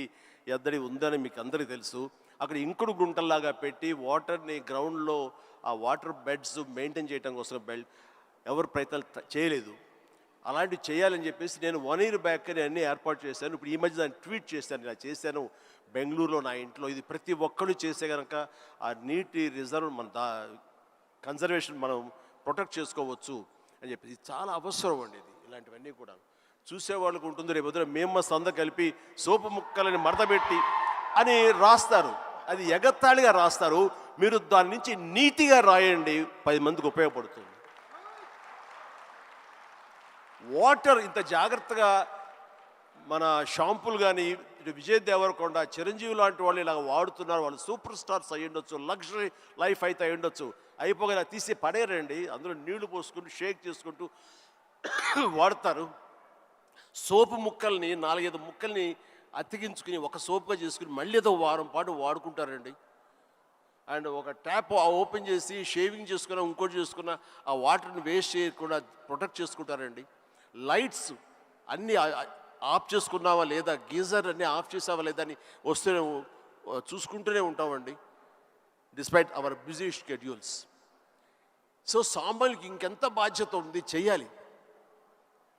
ఎద్దడి ఉందని మీకు అందరికీ తెలుసు. అక్కడ ఇంకుడు గుంటల్లాగా పెట్టి వాటర్ని గ్రౌండ్లో ఆ వాటర్ బెడ్స్ మెయింటైన్ చేయడం కోసం ఎవరు ప్రయత్నాలు చేయలేదు. అలాంటివి చేయాలని చెప్పేసి నేను 1 year బ్యాక్ అన్నీ ఏర్పాటు చేశాను. ఇప్పుడు ఈ మధ్య దాన్ని ట్వీట్ చేశాను. ఇలా చేశాను బెంగళూరులో నా ఇంట్లో. ఇది ప్రతి ఒక్కరు చేసే కనుక ఆ నీటి రిజర్వ్ కన్జర్వేషన్ మనం ప్రొటెక్ట్ చేసుకోవచ్చు అని చెప్పి ఇది చాలా అవసరం అండి. ఇది ఇలాంటివన్నీ కూడా చూసేవాళ్ళకు ఉంటుంది. రేపు పొద్దున మేము సంద కలిపి సోపు ముక్కలని మడతపెట్టి అని రాస్తారు. అది ఎగత్తాళిగా రాస్తారు. మీరు దాని నుంచి నీతిగా రాయండి, 10 మందికి ఉపయోగపడుతుంది. వాటర్ ఇంత జాగ్రత్తగా మన షాంపూలు కానీ విజయ్ దేవరకొండ, చిరంజీవి లాంటి వాళ్ళు ఇలా వాడుతున్నారు. వాళ్ళు సూపర్ స్టార్స్ అయ్యి ఉండొచ్చు, లగ్జరీ లైఫ్ అయితే అయి ఉండొచ్చు. అయిపోగా తీసి పడేరండి. అందులో నీళ్లు పోసుకుంటూ షేక్ చేసుకుంటూ వాడతారు. సోపు ముక్కల్ని 4-5 ముక్కల్ని అతికించుకుని ఒక సోపుగా చేసుకుని మళ్ళీ ఏదో వారం పాటు వాడుకుంటారండి. అండ్ ఒక ట్యాప్ ఓపెన్ చేసి షేవింగ్ చేసుకున్న ఇంకోటి చేసుకున్న ఆ వాటర్ని వేస్ట్ చేయకుండా ప్రొటెక్ట్ చేసుకుంటారండి. లైట్స్ అన్నీ ఆఫ్ చేసుకున్నావా లేదా, గీజర్ అన్నీ ఆఫ్ చేసావా లేదా అని వస్తే చూసుకుంటూనే ఉంటామండి, despite our busy schedules. So సామాన్యులకి ఇంకెంత బాధ్యత ఉంది, చెయ్యాలి.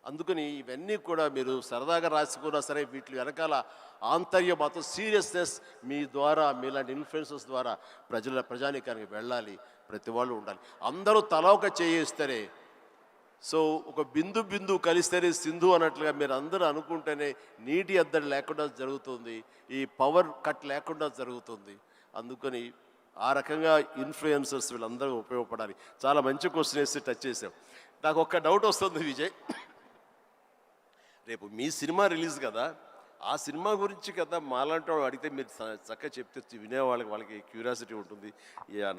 అందుకని ఇవన్నీ కూడా మీరు సరదాగా రాసుకున్నా సరే వీటి వెనకాల ఆంతర్య మాత్రం సీరియస్నెస్ మీ ద్వారా, మీలాంటి ఇన్ఫ్లుయెన్సర్స్ ద్వారా ప్రజానీకానికి వెళ్ళాలి. ప్రతి వాళ్ళు ఉండాలి. అందరూ తల ఒక చేయిస్తేనే, సో ఒక బిందు కలిస్తేనే సింధు అన్నట్లుగా మీరు అందరూ అనుకుంటేనే నీటి ఎద్దడి లేకుండా జరుగుతుంది, ఈ పవర్ కట్ లేకుండా జరుగుతుంది. అందుకని ఆ రకంగా ఇన్ఫ్లుయెన్సర్స్ వీళ్ళందరూ ఉపయోగపడాలి. చాలా మంచి క్వశ్చన్ వేసి టచ్ చేసాం. నాకు ఒక్క డౌట్ వస్తుంది విజయ్, రేపు మీ సినిమా రిలీజ్ కదా, ఆ సినిమా గురించి కదా మాలాంటి వాళ్ళు అడిగితే మీరు చక్కగా చెప్తే వాళ్ళకి క్యూరియాసిటీ ఉంటుంది.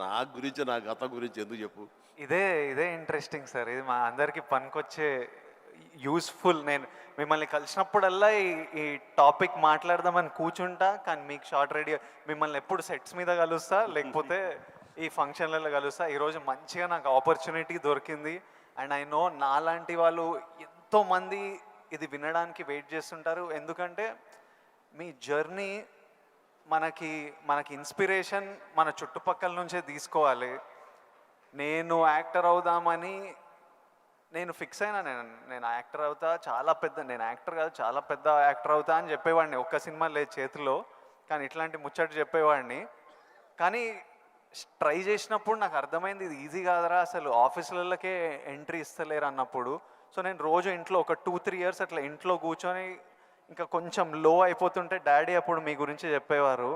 నా గురించి, నా గతం గురించి ఎందుకు చెప్పు. ఇదే ఇంట్రెస్టింగ్ సార్. ఇది మా అందరికీ పనికొచ్చే యూస్ఫుల్. నేను మిమ్మల్ని కలిసినప్పుడల్లా ఈ టాపిక్ మాట్లాడదామని కూర్చుంటా, కానీ మీకు షార్ట్ రెడీ. మిమ్మల్ని ఎప్పుడు సెట్స్ మీద కలుస్తా, లేకపోతే ఈ ఫంక్షన్లలో కలుస్తా. ఈరోజు మంచిగా నాకు ఆపర్చునిటీ దొరికింది. అండ్ ఐ నో నాలాంటి వాళ్ళు ఎంతోమంది ఇది వినడానికి వెయిట్ చేస్తుంటారు. ఎందుకంటే మీ జర్నీ మనకి ఇన్స్పిరేషన్ మన చుట్టుపక్కల నుంచే తీసుకోవాలి. నేను యాక్టర్ అవుదామని నేను ఫిక్స్ అయినా, నేను యాక్టర్ అవుతా, నేను యాక్టర్ కాదు చాలా పెద్ద యాక్టర్ అవుతా అని చెప్పేవాడిని. ఒక్క సినిమా లేదు చేతిలో, కానీ ఇట్లాంటి ముచ్చట చెప్పేవాడిని. కానీ ట్రై చేసినప్పుడు నాకు అర్థమైంది ఇది ఈజీ కాదరా, అసలు ఆఫీసులకే ఎంట్రీ ఇస్తలేరు అన్నప్పుడు. సో నేను రోజు ఇంట్లో ఒక 2-3 years అట్లా ఇంట్లో కూర్చొని ఇంకా కొంచెం లో అయిపోతుంటే డాడీ అప్పుడు మీ గురించి చెప్పేవారు,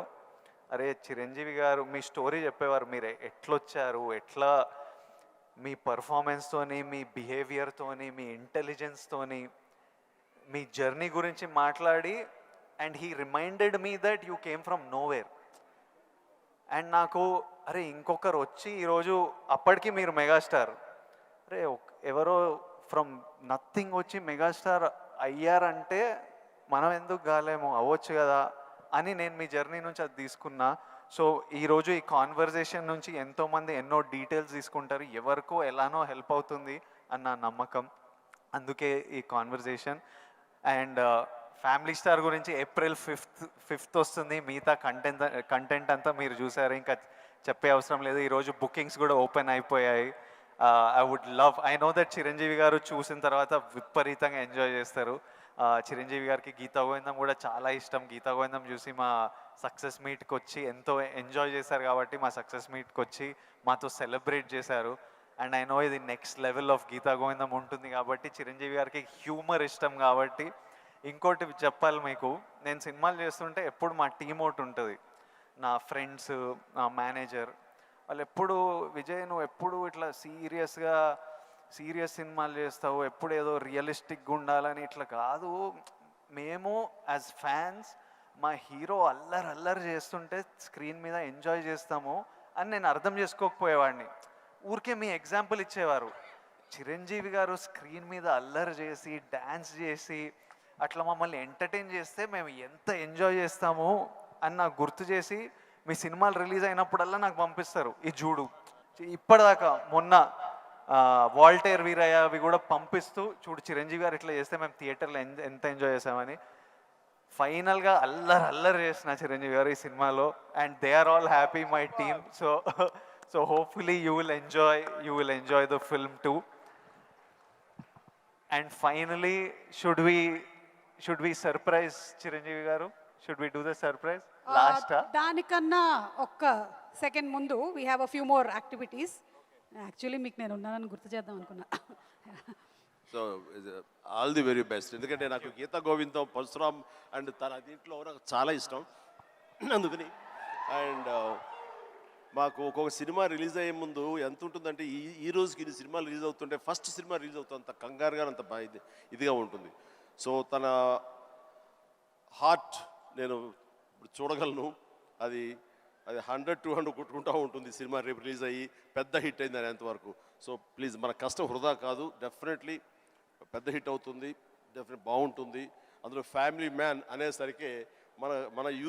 అరే చిరంజీవి గారు మీ స్టోరీ చెప్పేవారు, మీరు ఎట్లొచ్చారు, ఎట్లా మీ పర్ఫార్మెన్స్తోని, మీ బిహేవియర్తోని, మీ ఇంటెలిజెన్స్తోని మీ జర్నీ గురించి మాట్లాడి and he reminded me that you came from nowhere. And నాకు అరే ఇంకొకరు వచ్చి ఈరోజు అప్పటికి మీరు మెగాస్టార్, అరే ఎవరో ఫ్రమ్ నథింగ్ వచ్చి మెగాస్టార్ అయ్యారంటే మనం ఎందుకు కాలేమో, అవ్వచ్చు కదా అని నేను మీ జర్నీ నుంచి అది తీసుకున్నా. సో ఈరోజు ఈ కాన్వర్జేషన్ నుంచి ఎంతోమంది ఎన్నో డీటెయిల్స్ తీసుకుంటారు, ఎవరికో ఎలానో హెల్ప్ అవుతుంది అన్న నమ్మకం, అందుకే ఈ కాన్వర్జేషన్. అండ్ ఫ్యామిలీ స్టార్ గురించి April 5th వస్తుంది. మిగతా కంటెంట్ అంతా మీరు చూసారు, ఇంకా చెప్పే అవసరం లేదు. ఈరోజు బుకింగ్స్ కూడా ఓపెన్ అయిపోయాయి. ఐ నో దట్ చిరంజీవి గారు చూసిన తర్వాత విపరీతంగా ఎంజాయ్ చేస్తారు. చిరంజీవి గారికి గీతా గోవిందం కూడా చాలా ఇష్టం. గీతా గోవిందం చూసి మా సక్సెస్ మీట్కి వచ్చి ఎంతో ఎంజాయ్ చేశారు కాబట్టి మా సక్సెస్ మీట్కి వచ్చి మాతో సెలబ్రేట్ చేశారు. అండ్ ఐ నో ఇది నెక్స్ట్ లెవెల్ ఆఫ్ గీతా గోవిందం ఉంటుంది కాబట్టి చిరంజీవి గారికి హ్యూమర్ ఇష్టం కాబట్టి. ఇంకోటి చెప్పాలి మీకు, నేను సినిమాలు చేస్తుంటే ఎప్పుడు మా టీం ఒకటి ఉంటుంది, నా ఫ్రెండ్స్, నా మేనేజర్, వాళ్ళు ఎప్పుడు విజయ్ నువ్వు ఎప్పుడు ఇట్లా సీరియస్ సినిమాలు చేస్తావు, ఎప్పుడు ఏదో రియలిస్టిక్గా ఉండాలని, ఇట్లా కాదు, మేము యాజ్ ఫ్యాన్స్ మా హీరో అల్లరి చేస్తుంటే స్క్రీన్ మీద ఎంజాయ్ చేస్తాము అని నేను అర్థం చేసుకోకపోయేవాడిని. ఊరికే మీ ఎగ్జాంపుల్ ఇచ్చేవారు. చిరంజీవి గారు స్క్రీన్ మీద అల్లరి చేసి డ్యాన్స్ చేసి అట్లా మమ్మల్ని ఎంటర్టైన్ చేస్తే మేము ఎంత ఎంజాయ్ చేస్తాము అని నాకు గుర్తు చేసి మీ సినిమాలు రిలీజ్ అయినప్పుడల్లా నాకు పంపిస్తారు. ఈ చూడు, ఇప్పటిదాకా మొన్న వాల్టేర్ వీరయ్య అవి కూడా పంపిస్తూ, చూడు చిరంజీవి గారు ఇట్లా చేస్తే మేము థియేటర్లో ఎంత ఎంజాయ్ చేసామని. ఫైనల్గా అల్లరి చేసిన చిరంజీవి గారు ఈ సినిమాలో, and they are all happy, my team. So hopefully you will enjoy the film too. And finally should we surprise Chiranjeevi garu? Should we do the surprise last? దానికన్నా ఒక్క సెకండ్ ముందు we have a few more activities. Actually మీకు నేను ఉన్నానని గుర్తు చేద్దాం అనుకున్నా. So all the very best. ఎందుకంటే నాకు గీతా గోవిందం, పరశురామ్ అండ్ తన దీంట్లో నాకు చాలా ఇష్టం. అందుకని అండ్ మాకు ఒక్కొక్క సినిమా రిలీజ్ అయ్యే ముందు ఎంత ఉంటుందంటే, ఈ రోజుకి ఇన్ని సినిమాలు రిలీజ్ అవుతుంటే ఫస్ట్ సినిమా రిలీజ్ అవుతుంది అంత కంగారుగా, అంత ఇదిగా ఉంటుంది. సో తన హార్ట్ నేను ఇప్పుడు చూడగలను. అది 100-200 కొట్టుకుంటూ ఉంటుంది సినిమా రేపు రిలీజ్ అయ్యి పెద్ద హిట్ అయింది అనేంతవరకు. సో ప్లీజ్, మన కష్టం వృధా కాదు, డెఫినెట్లీ పెద్ద హిట్ అవుతుంది, డెఫినెట్ బాగుంటుంది. అందులో ఫ్యామిలీ మ్యాన్ అనేసరికి మన యూత్